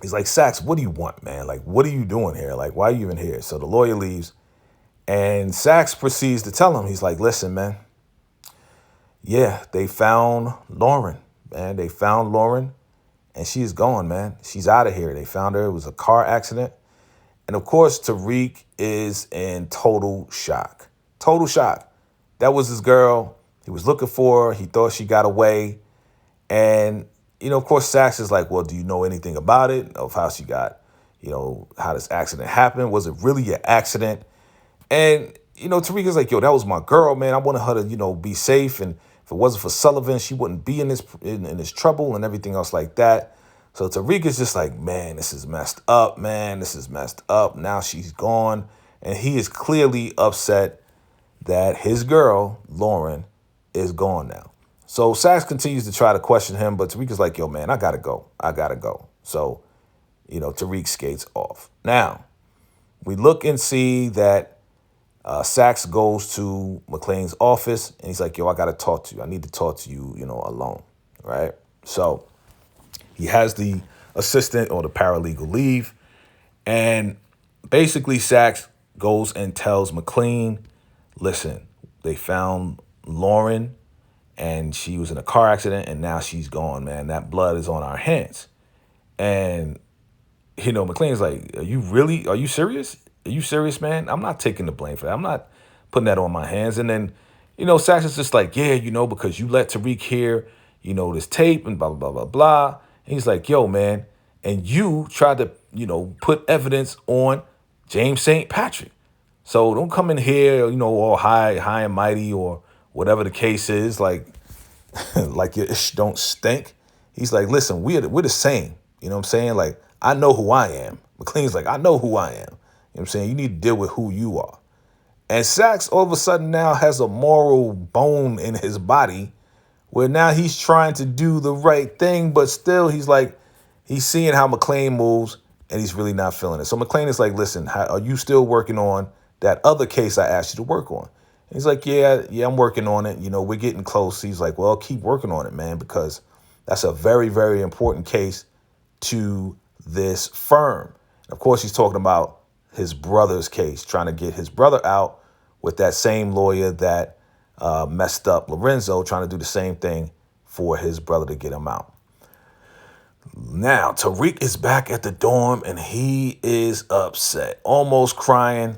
he's like, Saks, what do you want, man? Like, what are you doing here? Like, why are you even here? So the lawyer leaves, and Saks proceeds to tell him, he's like, listen, man, yeah, they found Lauren, man. They found Lauren, and she's gone, man. She's out of here. They found her. It was a car accident. And of course, Tariq is in total shock. Total shock. That was his girl. He was looking for her. He thought she got away. And, you know, of course, Saks is like, well, do you know anything about it? Of how she got, you know, how this accident happened? Was it really an accident? And, you know, Tariq is like, yo, that was my girl, man. I wanted her to, you know, be safe. And if it wasn't for Sullivan, she wouldn't be in this trouble and everything else like that. So Tariq is just like, man, this is messed up, man. This is messed up. Now she's gone. And he is clearly upset that his girl, Lauren, is gone now. So Saks continues to try to question him, but Tariq is like, yo, man, I got to go. I got to go. So, you know, Tariq skates off. Now, we look and see that Saks goes to McClane's office, and he's like, yo, I got to talk to you. I need to talk to you, you know, alone, right? So he has the assistant or the paralegal leave, and basically Saks goes and tells McClane, listen, they found Lauren, and she was in a car accident, and now she's gone, man. That blood is on our hands. And, you know, McClane's like, are you serious? Are you serious, man? I'm not taking the blame for that. I'm not putting that on my hands. And then, you know, Saks is just like, yeah, you know, because you let Tariq hear, you know, this tape and blah, blah, blah, blah, blah. And he's like, yo, man, and you tried to, you know, put evidence on James St. Patrick. So don't come in here, you know, all high and mighty or whatever the case is, like, like your ish don't stink. He's like, listen, we're the same. You know what I'm saying? Like, I know who I am. McClane's like, I know who I am. You know what I'm saying? You need to deal with who you are. And Saks all of a sudden now has a moral bone in his body where now he's trying to do the right thing, but still he's like, he's seeing how McClane moves and he's really not feeling it. So McClane is like, listen, are you still working on that other case I asked you to work on? He's like, yeah, I'm working on it. We're getting close. He's like, well, keep working on it, man, because that's a very, very important case to this firm. Of course, he's talking about his brother's case, trying to get his brother out with that same lawyer that messed up Lorenzo, trying to do the same thing for his brother to get him out. Now, Tariq is back at the dorm and he is upset, almost crying,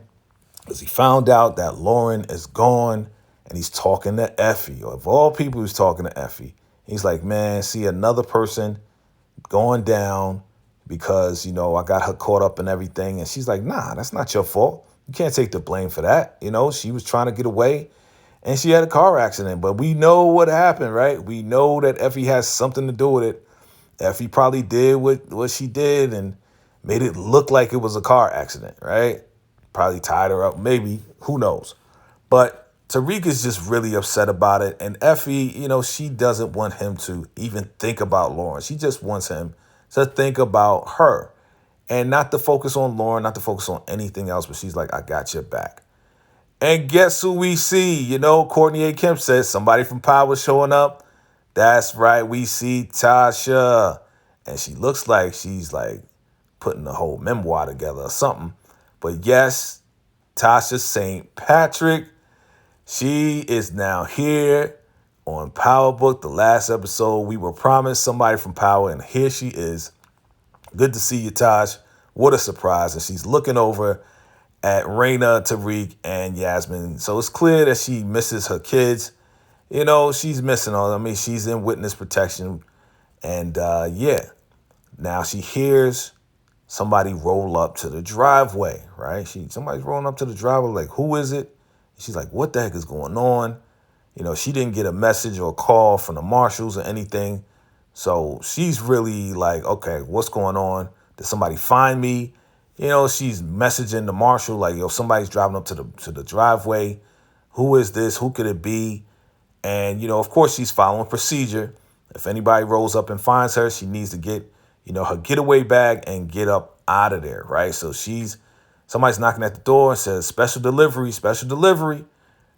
because he found out that Lauren is gone and he's talking to Effie. Of all people, he's talking to Effie. He's like, man, see another person going down because, I got her caught up in everything. And she's like, nah, that's not your fault. You can't take the blame for that. She was trying to get away and she had a car accident. But we know what happened, right? We know that Effie has something to do with it. Effie probably did what she did and made it look like it was a car accident, right? Probably tied her up, maybe. Who knows? But Tariq is just really upset about it. And Effie, she doesn't want him to even think about Lauren. She just wants him to think about her and not to focus on Lauren, not to focus on anything else. But she's like, I got your back. And guess who we see? Courtney A. Kemp says somebody from Power showing up. That's right. We see Tasha. And she looks like she's like putting the whole memoir together or something. But yes, Tasha St. Patrick, she is now here on Power Book. The last episode, we were promised somebody from Power, and here she is. Good to see you, Tosh. What a surprise. And she's looking over at Raina, Tariq, and Yasmin. So it's clear that she misses her kids. She's missing all. She's in witness protection. And now she hears somebody roll up to the driveway, right? Somebody's rolling up to the driveway, like, who is it? She's like, what the heck is going on? She didn't get a message or a call from the marshals or anything. So she's really like, okay, what's going on? Did somebody find me? She's messaging the marshal like, yo, somebody's driving up to the driveway. Who is this? Who could it be? And, of course, she's following procedure. If anybody rolls up and finds her, she needs to get, her getaway bag and get up out of there, right? So somebody's knocking at the door and says, special delivery,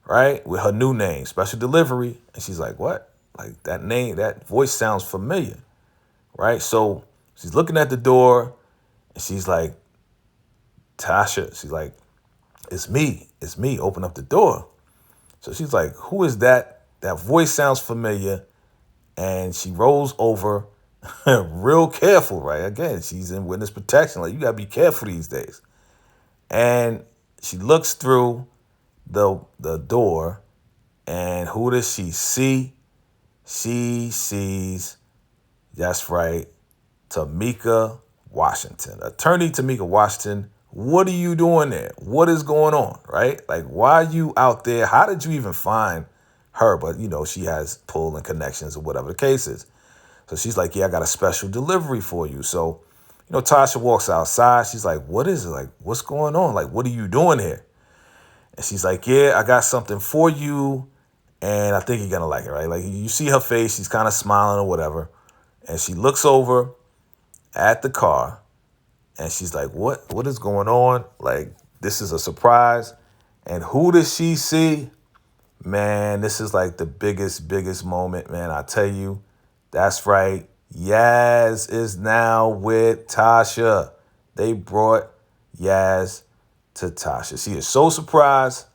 right? With her new name, special delivery. And she's like, what? Like that name, that voice sounds familiar, right? So she's looking at the door and she's like, Tasha, she's like, it's me, open up the door. So she's like, who is that? That voice sounds familiar. And she rolls over real careful, right? Again, she's in witness protection. Like, you got to be careful these days. And she looks through the door, and who does she see? She sees, that's right, Tamika Washington. Attorney Tamika Washington, what are you doing there? What is going on, right? Like, why are you out there? How did you even find her? But, she has pull and connections or whatever the case is. So she's like, yeah, I got a special delivery for you. So, Tasha walks outside. She's like, what is it? Like, what's going on? Like, what are you doing here? And she's like, yeah, I got something for you. And I think you're going to like it, right? Like, you see her face. She's kind of smiling or whatever. And she looks over at the car. And she's like, what is going on? Like, this is a surprise. And who does she see? Man, this is like the biggest moment, man. I tell you, that's right. Yaz is now with Tasha. They brought Yaz to Tasha. She is so surprised,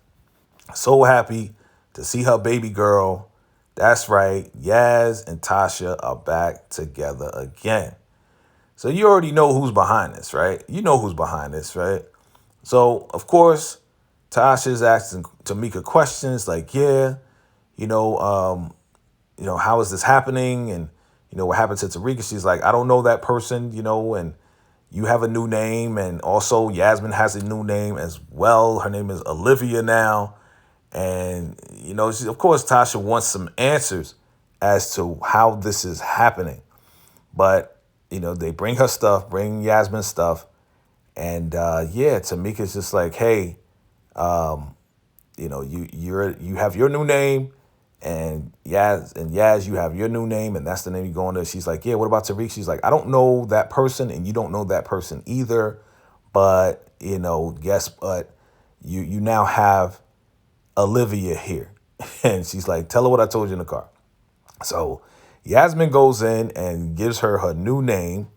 so happy to see her baby girl. That's right. Yaz and Tasha are back together again. So you already know who's behind this, right? You know who's behind this, right? So, of course, Tasha's asking Tamika questions like, yeah, how is this happening? And, what happened to Tariq? She's like, I don't know that person, and you have a new name. And also Yasmin has a new name as well. Her name is Olivia now. And, of course, Tasha wants some answers as to how this is happening. But, they bring her stuff, bring Yasmin's stuff. And, Tamika's just like, hey, you have your new name, and Yaz, you have your new name, and that's the name you're going to. She's like, yeah, what about Tariq? She's like, I don't know that person, and you don't know that person either. But, guess what? You now have Olivia here. And she's like, tell her what I told you in the car. So Yasmin goes in and gives her new name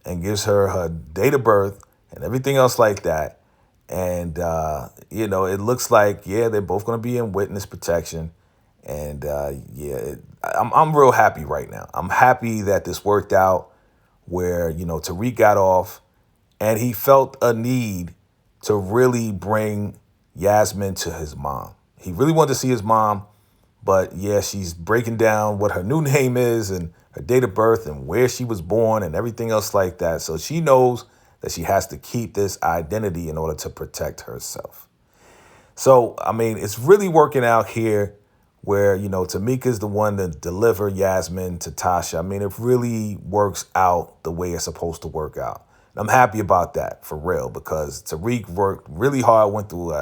and gives her date of birth and everything else like that. And, it looks like, yeah, they're both going to be in witness protection. And, I'm real happy right now. I'm happy that this worked out where, Tariq got off and he felt a need to really bring Yasmin to his mom. He really wanted to see his mom, but yeah, she's breaking down what her new name is and her date of birth and where she was born and everything else like that. So she knows that she has to keep this identity in order to protect herself. So, I mean, it's really working out here where, Tamika's the one to deliver Yasmin to Tasha. I mean, it really works out the way it's supposed to work out. And I'm happy about that, for real, because Tariq worked really hard, went through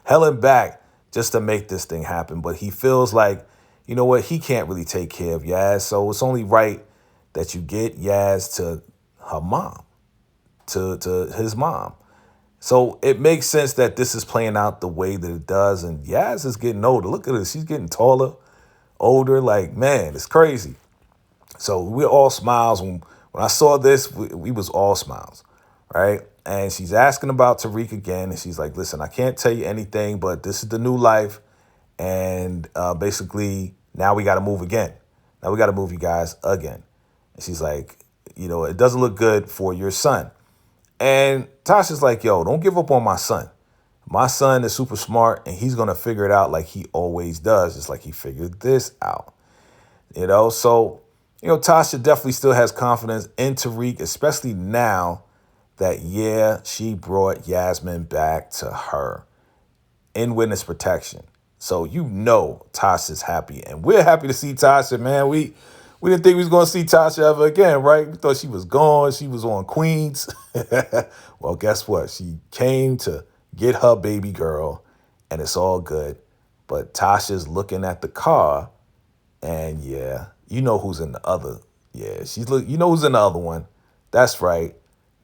hell and back just to make this thing happen. But he feels like, you know what, he can't really take care of Yaz. So it's only right that you get Yaz to her mom, to his mom. So it makes sense that this is playing out the way that it does. And Yaz is getting older. Look at this. She's getting taller, older. Like, man, it's crazy. So we're all smiles. When I saw this, we was all smiles, right? And she's asking about Tariq again. And she's like, listen, I can't tell you anything, but this is the new life. And basically, now we got to move again. Now we got to move you guys again. And she's like, it doesn't look good for your son. And Tasha's like, yo, don't give up on my son. My son is super smart and he's going to figure it out like he always does, just like he figured this out. So, Tasha definitely still has confidence in Tariq, especially now that, yeah, she brought Yasmin back to her in witness protection. So, Tasha's happy and we're happy to see Tasha, man. We didn't think we was going to see Tasha ever again, right? We thought she was gone. She was on Queens. Well, guess what? She came to get her baby girl, and it's all good. But Tasha's looking at the car, and yeah, who's in the other. Yeah, who's in the other one. That's right.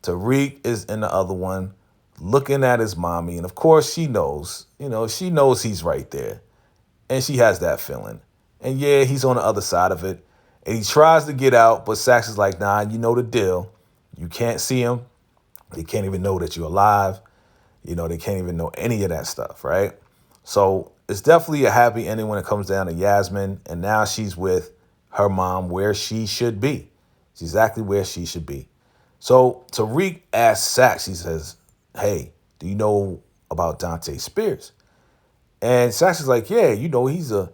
Tariq is in the other one, looking at his mommy. And of course, she knows, she knows he's right there. And she has that feeling. And yeah, he's on the other side of it. And he tries to get out, but Sax is like, nah, you know the deal. You can't see him. They can't even know that you're alive. They can't even know any of that stuff, right? So it's definitely a happy ending when it comes down to Yasmin. And now she's with her mom where she should be. She's exactly where she should be. So Tariq asks Sax, he says, hey, do you know about Dante Spears? And Sax is like, yeah, he's a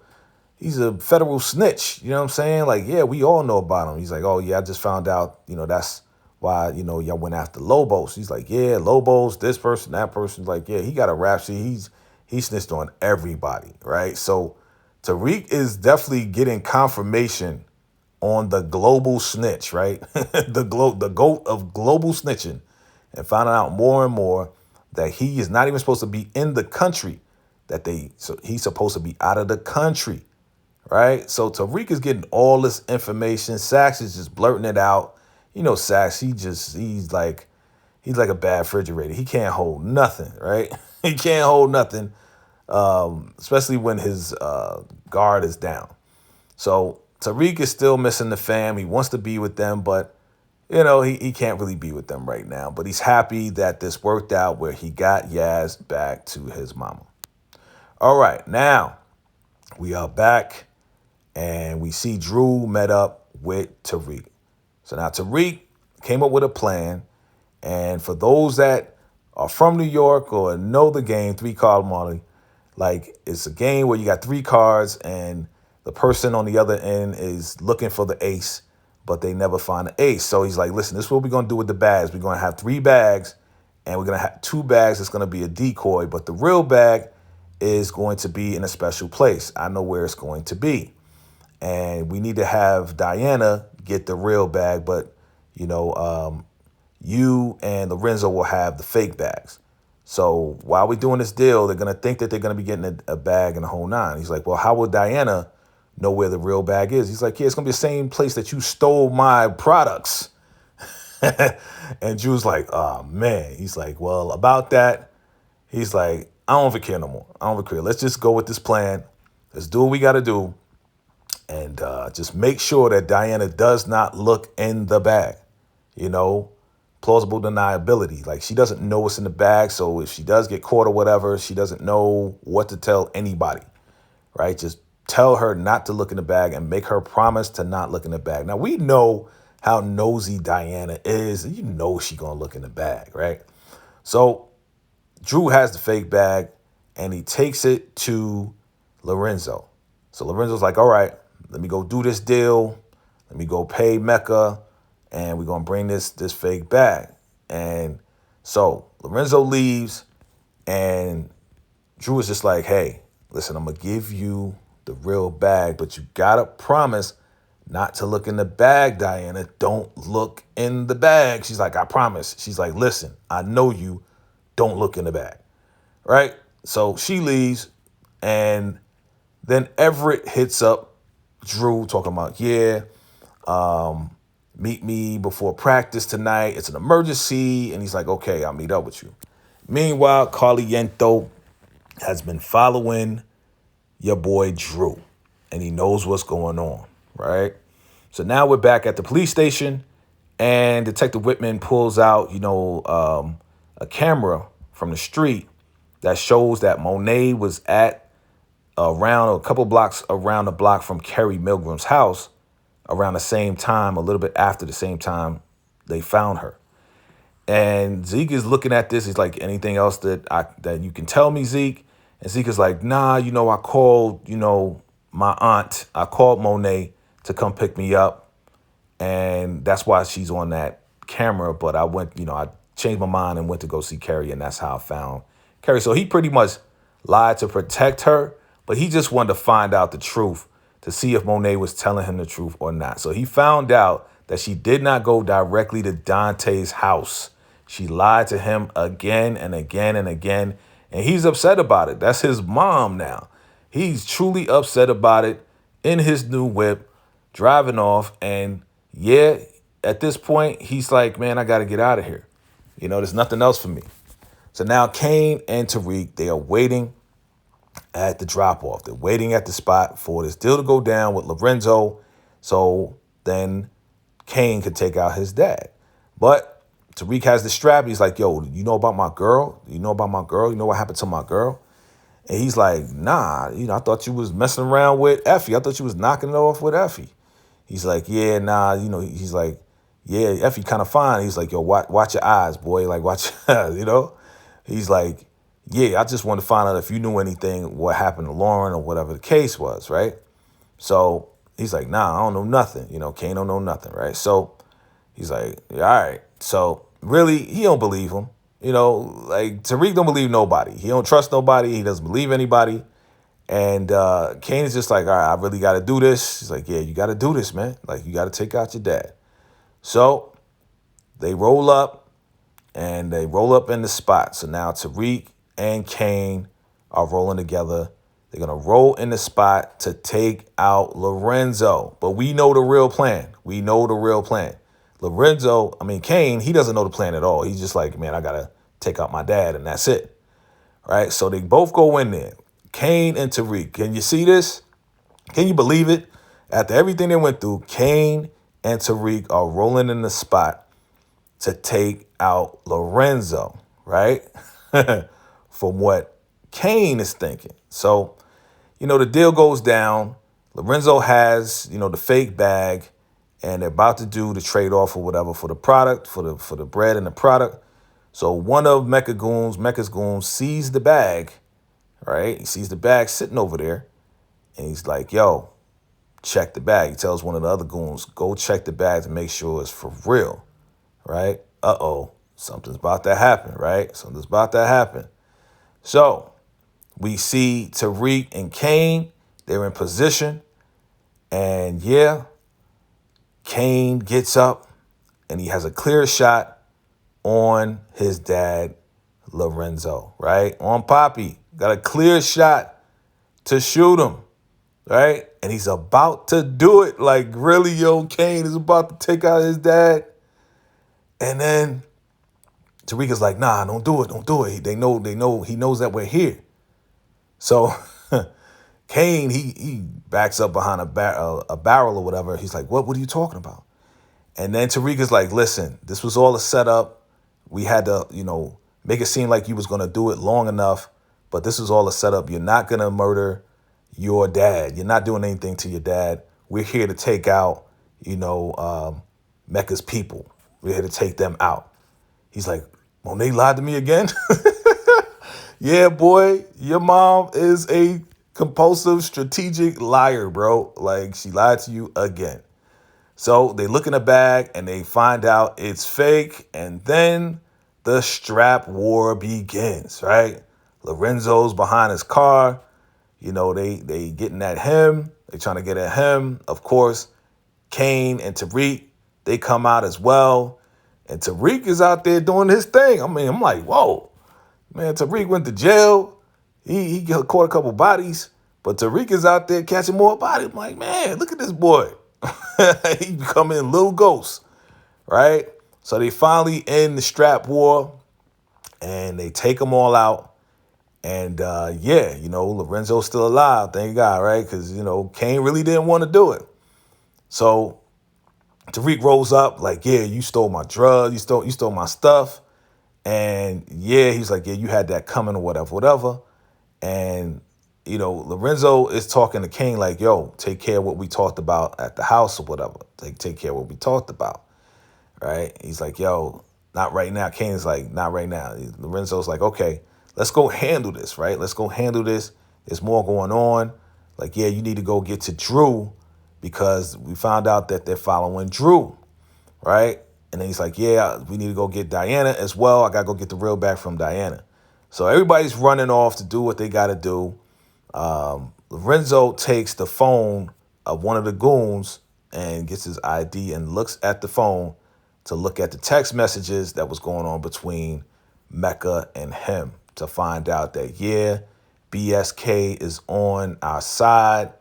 federal snitch. You know what I'm saying? Like, yeah, we all know about him. He's like, oh, yeah, I just found out, that's why, y'all went after Lobos. He's like, yeah, Lobos, this person, that person. Like, yeah, he got a rap sheet. He snitched on everybody, right? So Tariq is definitely getting confirmation on the global snitch, right? the GOAT of global snitching, and finding out more and more that he is not even supposed to be in the country, so he's supposed to be out of the country. Right? So Tariq is getting all this information. Sax is just blurting it out. Sax, he's like a bad refrigerator. He can't hold nothing, right? He can't hold nothing, especially when his guard is down. So Tariq is still missing the fam. He wants to be with them, but, he can't really be with them right now. But he's happy that this worked out where he got Yaz back to his mama. All right, now we are back. And we see Drew met up with Tariq. So now Tariq came up with a plan. And for those that are from New York or know the game, 3-card Monte, like it's a game where you got 3 cards and the person on the other end is looking for the ace, but they never find the ace. So he's like, listen, this is what we're going to do with the bags. We're going to have 3 bags and we're going to have 2 bags. It's going to be a decoy, but the real bag is going to be in a special place. I know where it's going to be. And we need to have Diana get the real bag, but, you and Lorenzo will have the fake bags. So while we're doing this deal, they're going to think that they're going to be getting a bag and the whole 9. He's like, well, how will Diana know where the real bag is? He's like, yeah, it's going to be the same place that you stole my products. And Drew's like, oh, man. He's like, well, about that, he's like, I don't even care no more. I don't even care. Let's just go with this plan. Let's do what we got to do. And just make sure that Diana does not look in the bag. You know, plausible deniability. Like, she doesn't know what's in the bag. So if she does get caught or whatever, she doesn't know what to tell anybody, right? Just tell her not to look in the bag and make her promise to not look in the bag. Now, we know how nosy Diana is. You know she's going to look in the bag, right? So Drew has the fake bag and he takes it to Lorenzo. So Lorenzo's like, all right, let me go do this deal. Let me go pay Mecca and we're going to bring this fake bag. And so Lorenzo leaves and Drew is just like, hey, listen, I'm going to give you the real bag, but you got to promise not to look in the bag, Diana. Don't look in the bag. She's like, I promise. She's like, listen, I know you. Don't look in the bag, right? So she leaves and then Everett hits up Drew talking about, yeah, meet me before practice tonight. It's an emergency. And he's like, okay, I'll meet up with you. Meanwhile, Caliento has been following your boy Drew, and he knows what's going on, right? So now we're back at the police station, and Detective Whitman pulls out, a camera from the street that shows that Monet was at around a couple blocks around the block from Kerry Milgram's house around the same time, a little bit after the same time they found her. And Zeke is looking at this. He's like, anything else that you can tell me, Zeke? And Zeke is like, nah, I called, my aunt. I called Monet to come pick me up. And that's why she's on that camera. But I went, I changed my mind and went to go see Carrie. And that's how I found Carrie. So he pretty much lied to protect her. But he just wanted to find out the truth to see if Monet was telling him the truth or not. So he found out that she did not go directly to Dante's house. She lied to him again and again and again. And he's upset about it. That's his mom now. He's truly upset about it in his new whip, driving off. And yeah, at this point, he's like, man, I got to get out of here. There's nothing else for me. So now Kane and Tariq, they are waiting at the drop-off. They're waiting at the spot for this deal to go down with Lorenzo. So then Kane could take out his dad. But Tariq has the strap. He's like, yo, you know about my girl? You know about my girl? You know what happened to my girl? And he's like, nah, I thought you was messing around with Effie. I thought you was knocking it off with Effie. He's like, yeah, nah, he's like, yeah, Effie kind of fine. He's like, yo, watch your eyes, boy. Like, watch your eyes, He's like, yeah, I just wanted to find out if you knew anything, what happened to Lauren or whatever the case was, right? So he's like, nah, I don't know nothing. Kane don't know nothing, right? So he's like, all right. So really, he don't believe him. Like Tariq don't believe nobody. He don't trust nobody. He doesn't believe anybody. And Kane is just like, all right, I really got to do this. He's like, yeah, you got to do this, man. Like, you got to take out your dad. So they roll up and they roll up in the spot. So now Tariq and Kane are rolling together. They're going to roll in the spot to take out Lorenzo. But we know the real plan. Kane, he doesn't know the plan at all. He's just like, man, I got to take out my dad, and that's it. Right? So they both go in there. Kane and Tariq. Can you see this? Can you believe it? After everything they went through, Kane and Tariq are rolling in the spot to take out Lorenzo, right? From what Kane is thinking. So, the deal goes down. Lorenzo has, the fake bag, and they're about to do the trade-off or whatever for the product, for the bread and the product. So one of Mecca'S goons sees the bag, right? He sees the bag sitting over there, and he's like, yo, check the bag. He tells one of the other goons, go check the bag to make sure it's for real, right? Uh-oh, something's about to happen, right? Something's about to happen. So we see Tariq and Kane. They're in position. And yeah, Kane gets up and he has a clear shot on his dad, Lorenzo, right? On Poppy. Got a clear shot to shoot him, right? And he's about to do it. Like, really, Kane is about to take out his dad. And then Tariq is like, nah, don't do it, don't do it. They know, he knows that we're here. So Kane, he backs up behind a barrel or whatever. He's like, what are you talking about? And then Tariq is like, listen, this was all a setup. We had to, make it seem like you was going to do it long enough, but this is all a setup. You're not going to murder your dad. You're not doing anything to your dad. We're here to take out, Mecca'S people. We're here to take them out. He's like, Monet lied to me again? Yeah, boy, your mom is a compulsive, strategic liar, bro. Like, she lied to you again. So they look in the bag and they find out it's fake. And then the strap war begins, right? Lorenzo's behind his car. They getting at him. They trying to get at him. Of course, Kane and Tariq, they come out as well. And Tariq is out there doing his thing. I mean, I'm like, whoa. Man, Tariq went to jail. He caught a couple bodies. But Tariq is out there catching more bodies. I'm like, man, look at this boy. He becoming little ghost, right? So they finally end the strap war. And they take them all out. And, Lorenzo's still alive, thank God, right? Because, Kane really didn't want to do it. So Tariq rolls up like, yeah, you stole my drugs, you stole my stuff. And, yeah, he's like, yeah, you had that coming or whatever. And, Lorenzo is talking to Kane like, yo, take care of what we talked about at the house or whatever. Take care of what we talked about, right? He's like, yo, not right now. Kane's like, not right now. Lorenzo's like, okay, let's go handle this, right? Let's go handle this. There's more going on. Like, yeah, you need to go get to Drew because we found out that they're following Drew, right? And then he's like, yeah, we need to go get Diana as well. I got to go get the real bag from Diana. So everybody's running off to do what they got to do. Lorenzo takes the phone of one of the goons and gets his ID and looks at the phone to look at the text messages that was going on between Mecca and him to find out that, yeah, BSK is on our side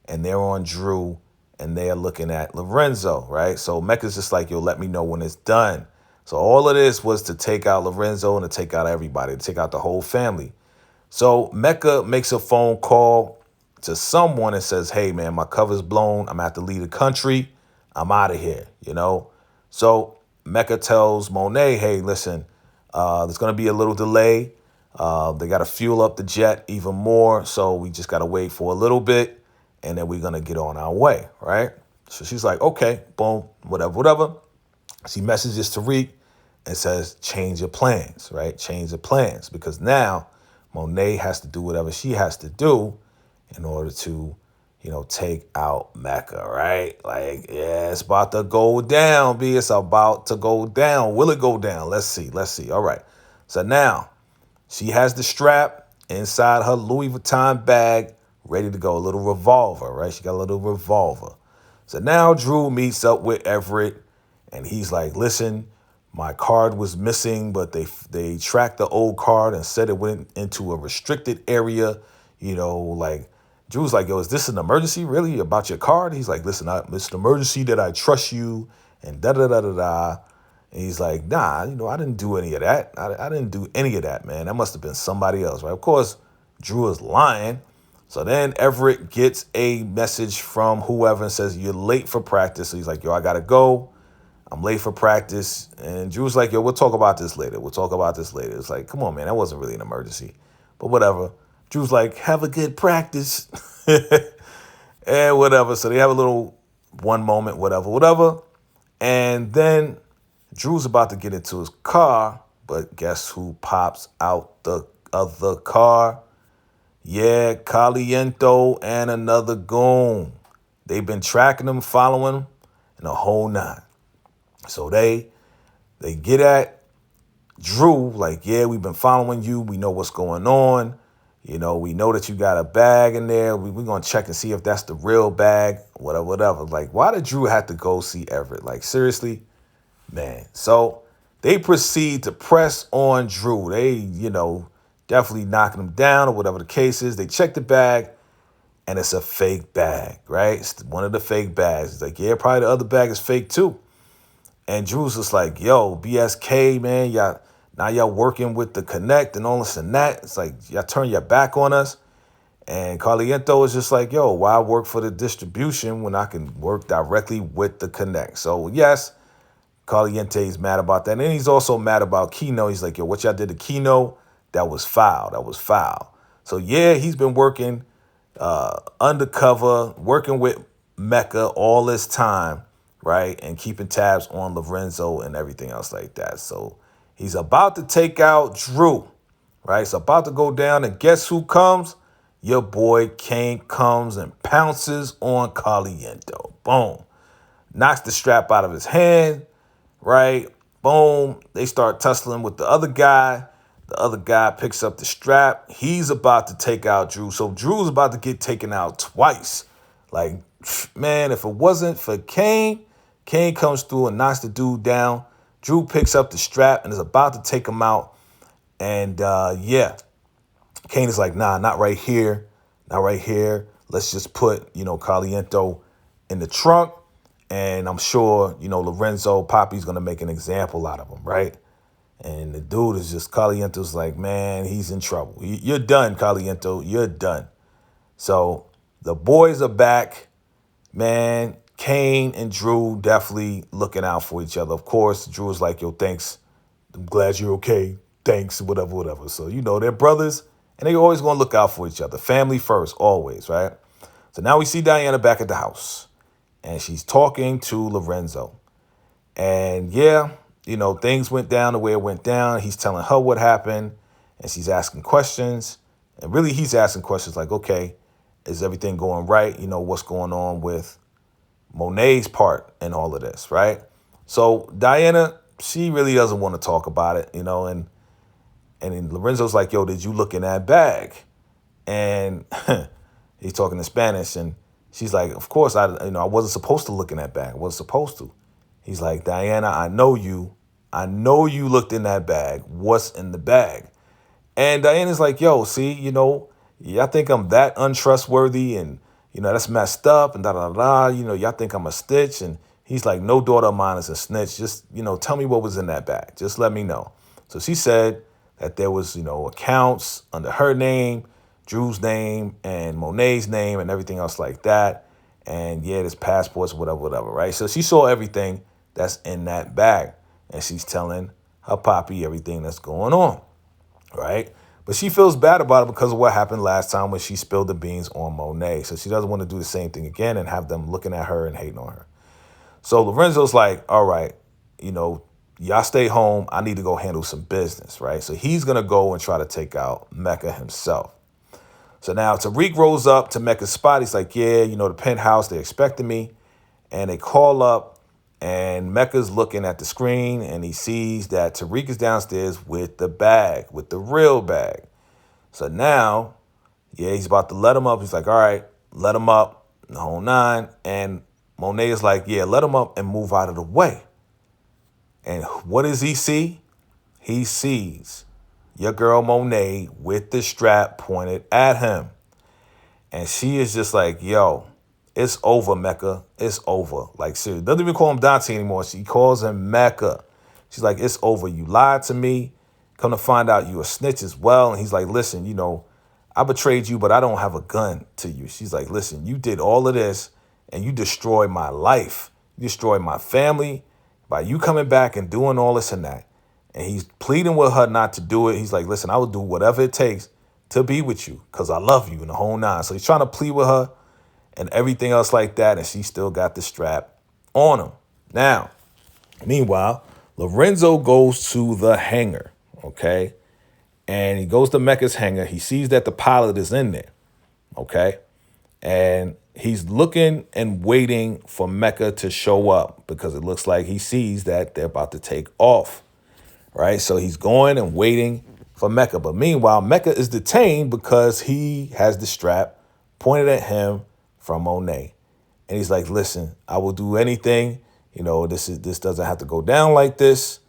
and they're on Drew and they're looking at Lorenzo, right? So Mecca's just like, yo, let me know when it's done. So all of this was to take out Lorenzo and to take out everybody, to take out the whole family. So Mecca makes a phone call to someone and says, hey, man, my cover's blown. I'm going to have to leave the country. I'm out of here, So Mecca tells Monet, hey, listen, there's going to be a little delay. They got to fuel up the jet even more. So we just got to wait for a little bit and then we're going to get on our way, right? So she's like, okay, boom, whatever. She messages Tariq and says, change your plans, right? Change the plans because now Monet has to do whatever she has to do in order to, take out Mecca, right? Like, yeah, it's about to go down, B. It's about to go down. Will it go down? Let's see. All right. So now she has the strap inside her Louis Vuitton bag ready to go. A little revolver, right? She got a little revolver. So now Drew meets up with Everett and he's like, listen, my card was missing, but they tracked the old card and said it went into a restricted area. Like Drew's like, yo, is this an emergency really about your card? He's like, listen, it's an emergency that I trust you and da-da-da-da-da. And he's like, nah, I didn't do any of that. I didn't do any of that, man. That must have been somebody else, right? Of course, Drew is lying. So then Everett gets a message from whoever and says, you're late for practice. So he's like, yo, I got to go. I'm late for practice. And Drew's like, yo, we'll talk about this later. It's like, come on, man, that wasn't really an emergency. But whatever. Drew's like, have a good practice. And whatever. So they have a little one moment, whatever. And then Drew's about to get into his car. But guess who pops out the other car? Yeah, Caliento and another goon. They've been tracking him, following him, and the whole nine. So they get at Drew like, yeah, we've been following you. We know what's going on. We know that you got a bag in there. We're going to check and see if that's the real bag, whatever. Like, why did Drew have to go see Everett? Like, seriously, man. So they proceed to press on Drew. They, definitely knocking him down or whatever the case is. They check the bag and it's a fake bag, right? It's one of the fake bags. It's like, yeah, probably the other bag is fake too. And Drew's just like, yo, BSK, man, y'all Now y'all working with the Connect and all this and that. It's like y'all turn your back on us. And Caliento is just like, yo, why work for the distribution when I can work directly with the Connect? So yes, Caliente is mad about that. And he's also mad about Kino. He's like, yo, what y'all did to Kino, that was foul. That was foul. So yeah, he's been working undercover, working with Mecca all this time, right? And keeping tabs on Lorenzo and everything else like that. So he's about to take out Drew, right? It's about to go down, and guess who comes? Your boy Kane comes and pounces on Caliento. Boom. Knocks the strap out of his hand, right? Boom. They start tussling with the other guy. The other guy picks up the strap. He's about to take out Drew. So Drew's about to get taken out twice. Like, man, if it wasn't for Kane, Kane comes through and knocks the dude down. Drew picks up the strap and is about to take him out. And yeah, Kane is like, nah, not right here. Not right here. Let's just put, Caliento in the trunk. And I'm sure, Lorenzo, Poppy's going to make an example out of him, right? And the dude is just, Caliento's like, man, he's in trouble. You're done, Caliento. You're done. So the boys are back. Man, Kane and Drew definitely looking out for each other. Of course, Drew is like, yo, thanks. I'm glad you're okay. Thanks, whatever, whatever. So, they're brothers, and they always going to look out for each other. Family first, always, right? So now we see Diana back at the house, and she's talking to Lorenzo. And yeah, things went down the way it went down. He's telling her what happened, and she's asking questions. And really, he's asking questions like, okay, is everything going right? What's going on with Monet's part in all of this, right? So Diana, she really doesn't want to talk about it, and then Lorenzo's like, yo, did you look in that bag? And he's talking in Spanish, and she's like, of course, I wasn't supposed to look in that bag. I wasn't supposed to. He's like, Diana, I know you looked in that bag. What's in the bag? And Diana's like, yo, see, y'all think I'm that untrustworthy, and, that's messed up, and da-da-da-da. Y'all think I'm a snitch. And he's like, no daughter of mine is a snitch. Just, tell me what was in that bag. Just let me know. So she said that there was, accounts under her name, Drew's name, and Monet's name, and everything else like that. And yeah, there's passports, whatever, right? So she saw everything that's in that bag, and she's telling her poppy everything that's going on, right? But she feels bad about it because of what happened last time when she spilled the beans on Monet. So she doesn't want to do the same thing again and have them looking at her and hating on her. So Lorenzo's like, all right, y'all stay home. I need to go handle some business, right? So he's going to go and try to take out Mecca himself. So now Tariq rolls up to Mecca''s spot. He's like, yeah, the penthouse, they're expecting me. And they call up, and Mecca''s looking at the screen, and he sees that Tariq is downstairs with the bag, with the real bag. So now, yeah, he's about to let him up. He's like, all right, let him up, the whole nine. And Monet is like, yeah, let him up and move out of the way. And what does he see? He sees your girl Monet with the strap pointed at him. And she is just like, yo, it's over, Mecca. It's over. Like, seriously. Doesn't even call him Dante anymore. She calls him Mecca. She's like, it's over. You lied to me. Come to find out you a snitch as well. And he's like, listen, I betrayed you, but I don't have a gun to you. She's like, listen, you did all of this, and you destroyed my life. You destroyed my family by you coming back and doing all this and that. And he's pleading with her not to do it. He's like, listen, I will do whatever it takes to be with you because I love you in the whole nine. So he's trying to plead with her and everything else like that, and she still got the strap on him. Now, meanwhile, Lorenzo goes to the hangar, okay? And he goes to Mecca'S Hangar. He sees that the pilot is in there, okay? And he's looking and waiting for Mecca to show up because it looks like he sees that they're about to take off, right? So he's going and waiting for Mecca. But meanwhile, Mecca is detained because he has the strap pointed at him from Monet. And he's like, listen, I will do anything. This doesn't have to go down like this.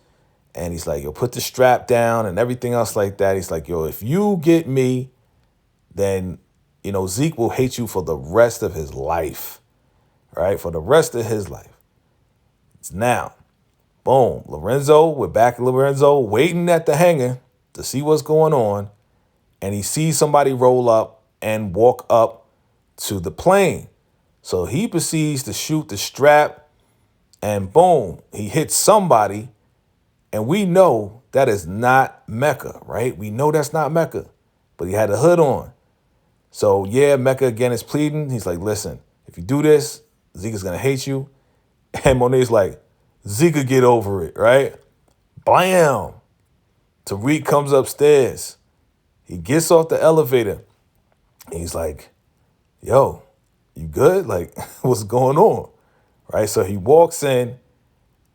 And he's like, yo, put the strap down and everything else like that. He's like, yo, if you get me, then, Zeke will hate you for the rest of his life, right? For the rest of his life. Now, Boom. We're back at Lorenzo, waiting at the hangar to see what's going on. And he sees somebody roll up and walk up to the plane. So he proceeds to shoot the strap, and boom, he hits somebody. And we know that is not Mecca, right? We know that's not Mecca, but he had a hood on. So yeah, Mecca again is pleading. He's like, listen, if you do this, Zeke is going to hate you. And Monet's like, Zeke could get over it, right? Blam. Tariq comes upstairs. He gets off the elevator. And he's like, yo, you good? Like, what's going on? Right? So he walks in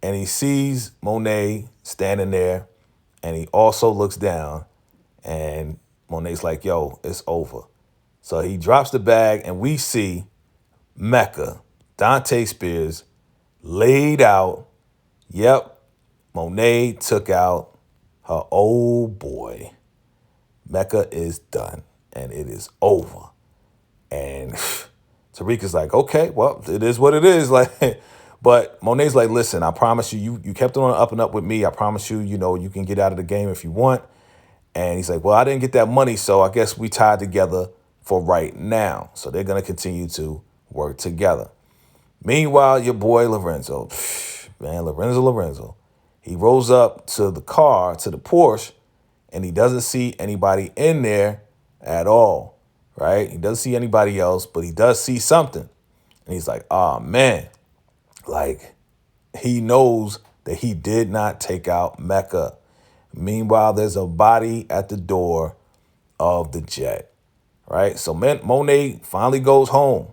and he sees Monet standing there. And he also looks down. And Monet's like, yo, it's over. So he drops the bag and we see Mecca, Dante Spears, laid out. Yep, Monet took out her old boy. Mecca is done, and it is over. And Tariq is like, okay, well, it is what it is. Like, but Monet's like, listen, I promise you kept it on up and up with me. I promise you, you can get out of the game if you want. And he's like, well, I didn't get that money, so I guess we tied together for right now. So they're going to continue to work together. Meanwhile, your boy Lorenzo, man, Lorenzo, he rolls up to the car, to the Porsche, and he doesn't see anybody in there at all, right? He doesn't see anybody else, but he does see something. And he's like, oh, man, like he knows that he did not take out Mecca. Meanwhile, there's a body at the door of the jet, right? So Monet finally goes home.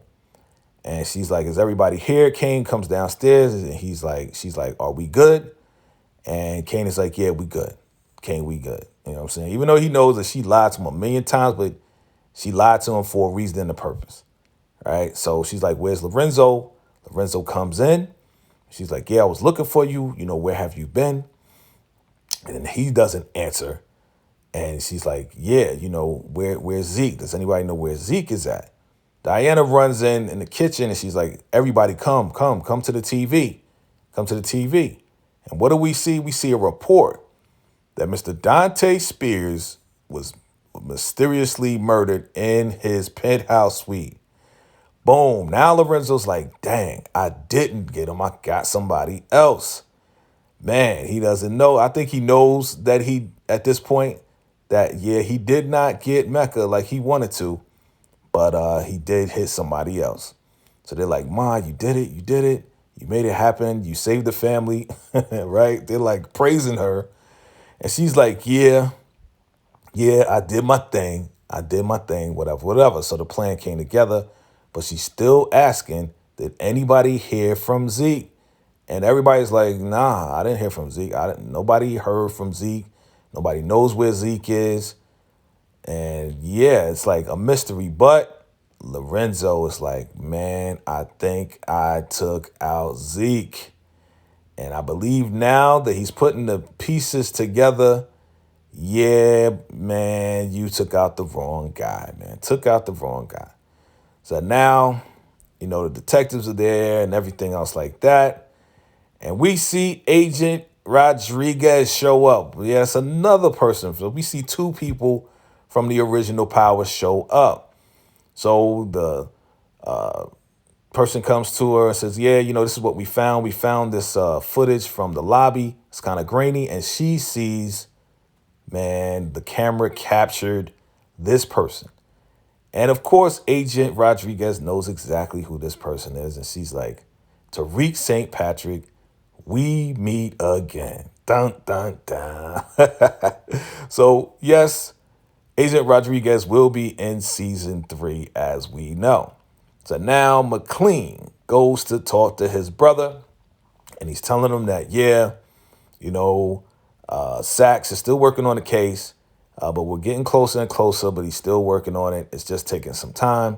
And she's like, is everybody here? Kane comes downstairs and she's like, are we good? And Kane is like, yeah, we good. Kane, we good. You know what I'm saying? Even though he knows that she lied to him a million times, but she lied to him for a reason and a purpose. Right? So she's like, where's Lorenzo? Lorenzo comes in. She's like, yeah, I was looking for you. Where have you been? And he doesn't answer. And she's like, yeah, where's Zeke? Does anybody know where Zeke is at? Diana runs in the kitchen and she's like, everybody come to the TV. Come to the TV. And what do we see? We see a report that Mr. Dante Spears was mysteriously murdered in his penthouse suite. Boom. Now Lorenzo's like, dang, I didn't get him. I got somebody else. Man, he doesn't know. I think he knows that at this point, that, yeah, he did not get Mecca like he wanted to. But he did hit somebody else. So they're like, Ma, you did it. You made it happen. You saved the family, right? They're like praising her. And she's like, yeah, I did my thing. Whatever. So the plan came together. But she's still asking, did anybody hear from Zeke? And everybody's like, nah, I didn't hear from Zeke. Nobody heard from Zeke. Nobody knows where Zeke is. And yeah, it's like a mystery. But Lorenzo is like, man, I think I took out Zeke. And I believe now that he's putting the pieces together. Yeah, man, you took out the wrong guy, man. So now, the detectives are there and everything else like that. And we see Agent Rodriguez show up. Yeah, it's another person. So we see two people from the original Power show up. So the person comes to her and says, yeah, this is what we found. We found this footage from the lobby. It's kind of grainy. And she sees, man, the camera captured this person. And of course, Agent Rodriguez knows exactly who this person is. And she's like, Tariq St. Patrick, we meet again. Dun, dun, dun. So, yes, Agent Rodriguez will be in season 3, as we know. So now McLean goes to talk to his brother, and he's telling him that, yeah, Sachs is still working on the case, but we're getting closer and closer, but he's still working on it. It's just taking some time.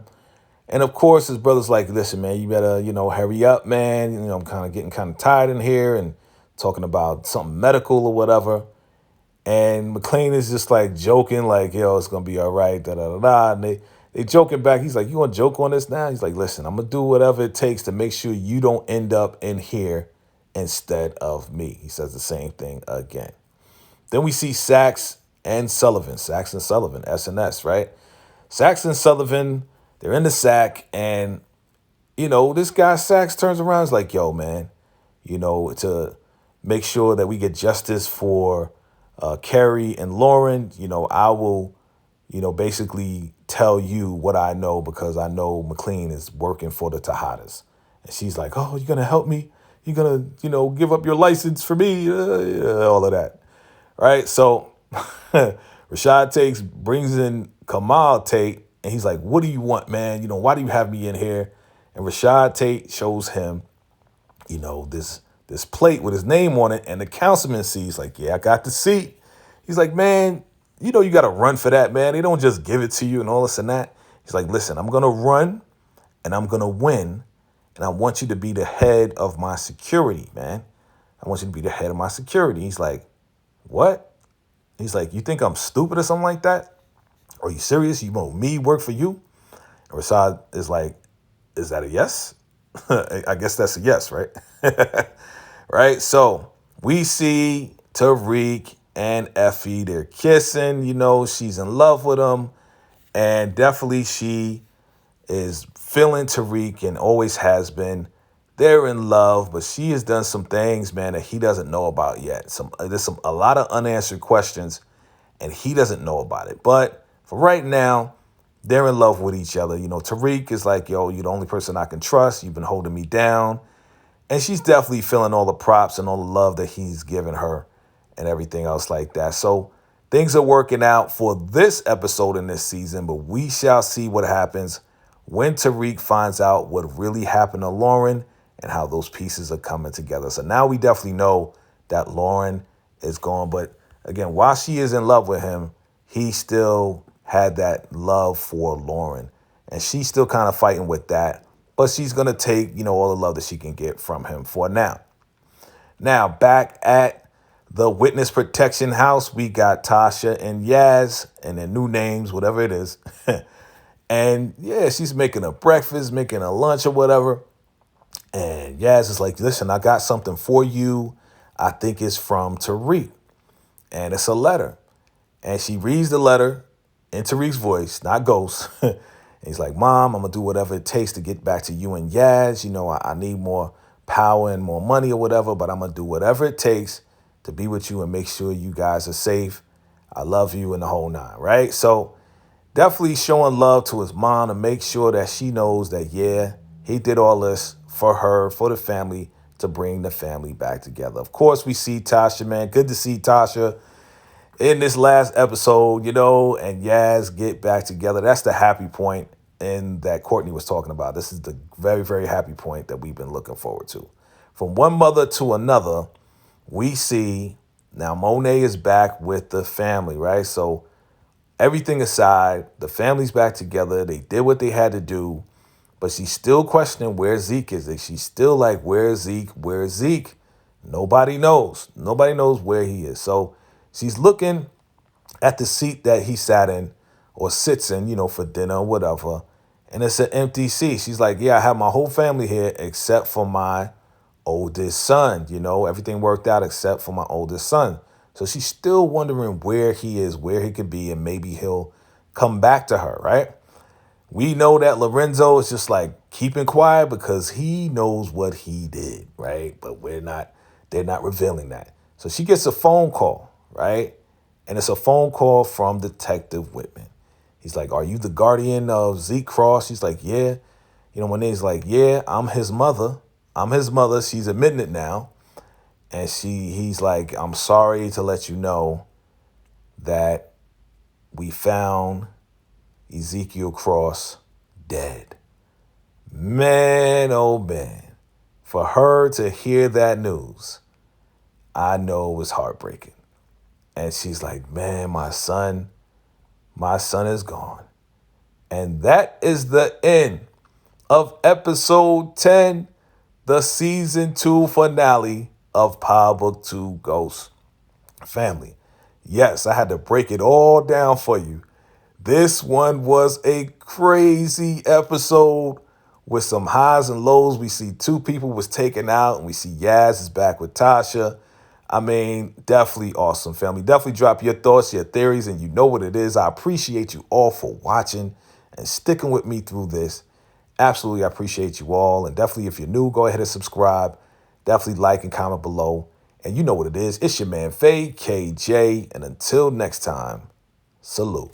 And of course, his brother's like, listen, man, you better, hurry up, man. I'm getting tired in here and talking about something medical or whatever. And McLean is just like joking, like, yo, it's going to be all right, da-da-da-da. And they joking back. He's like, you want to joke on this now? He's like, listen, I'm going to do whatever it takes to make sure you don't end up in here instead of me. He says the same thing again. Then we see Sax and Sullivan, S&S, right? Sax and Sullivan, they're in the sack, and this guy Sax turns around, is like, yo, man, to make sure that we get justice for Carrie and Lauren, I will, basically tell you what I know because I know McLean is working for the Tejadas. And she's like, oh, you're going to help me? You're going to, give up your license for me? All of that. Right? So brings in Kamal Tate, and he's like, what do you want, man? Why do you have me in here? And Rashad Tate shows him, this plate with his name on it, and the councilman sees, like, yeah, I got the seat. He's like, man, you got to run for that, man. They don't just give it to you and all this and that. He's like, listen, I'm going to run, and I'm going to win, and I want you to be the head of my security, man. I want you to be the head of my security. He's like, what? He's like, you think I'm stupid or something like that? Are you serious? You want me work for you? And Rashad is like, is that a yes? I guess that's a yes, right? Right? So we see Tariq and Effie. They're kissing. She's in love with him. And definitely she is feeling Tariq and always has been. They're in love, but she has done some things, man, that he doesn't know about yet. There's a lot of unanswered questions, and he doesn't know about it. But for right now, they're in love with each other. Tariq is like, yo, you're the only person I can trust. You've been holding me down. And she's definitely feeling all the props and all the love that he's given her and everything else like that. So things are working out for this episode in this season, but we shall see what happens when Tariq finds out what really happened to Lauren and how those pieces are coming together. So now we definitely know that Lauren is gone. But again, while she is in love with him, he still had that love for Lauren. And she's still kind of fighting with that. But she's going to take, all the love that she can get from him for now. Now, back at the witness protection house, we got Tasha and Yaz and their new names, whatever it is. And yeah, she's making a breakfast, making a lunch or whatever. And Yaz is like, listen, I got something for you. I think it's from Tariq. And it's a letter. And she reads the letter in Tariq's voice, not Ghost. And he's like, Mom, I'm going to do whatever it takes to get back to you and Yaz. I need more power and more money or whatever, but I'm going to do whatever it takes to be with you and make sure you guys are safe. I love you and the whole nine, right? So definitely showing love to his mom to make sure that she knows that, yeah, he did all this for her, for the family, to bring the family back together. Of course, we see Tasha, man. Good to see Tasha in this last episode, and Yaz get back together. That's the happy point and that Courtney was talking about. This is the very, very happy point that we've been looking forward to. From one mother to another, we see now Monet is back with the family, right? So everything aside, the family's back together. They did what they had to do, but she's still questioning where Zeke is. She's still like, where's Zeke? Where's Zeke? Nobody knows. Nobody knows where he is. So she's looking at the seat that he sat in or sits in, for dinner or whatever. And it's an empty seat. She's like, yeah, I have my whole family here except for my oldest son. Everything worked out except for my oldest son. So she's still wondering where he is, where he could be, and maybe he'll come back to her, right? We know that Lorenzo is just like keeping quiet because he knows what he did, right? But they're not revealing that. So she gets a phone call, right? And it's a phone call from Detective Whitman. He's like, are you the guardian of Zeke Cross? She's like, yeah. Monet's like, yeah, I'm his mother. I'm his mother. She's admitting it now. And he's like, I'm sorry to let you know that we found Ezekiel Cross dead. Man, oh man. For her to hear that news, I know it was heartbreaking. And she's like, man, my son is gone. And that is the end of episode 10, the season 2 finale of Power Book 2 Ghost. Family. Yes, I had to break it all down for you. This one was a crazy episode with some highs and lows. We see two people was taken out, and we see Yaz is back with Tasha. I mean, definitely awesome, family. Definitely drop your thoughts, your theories, and you know what it is. I appreciate you all for watching and sticking with me through this. Absolutely, I appreciate you all. And definitely, if you're new, go ahead and subscribe. Definitely like and comment below. And you know what it is. It's your man, VACAY-J. And until next time, salute.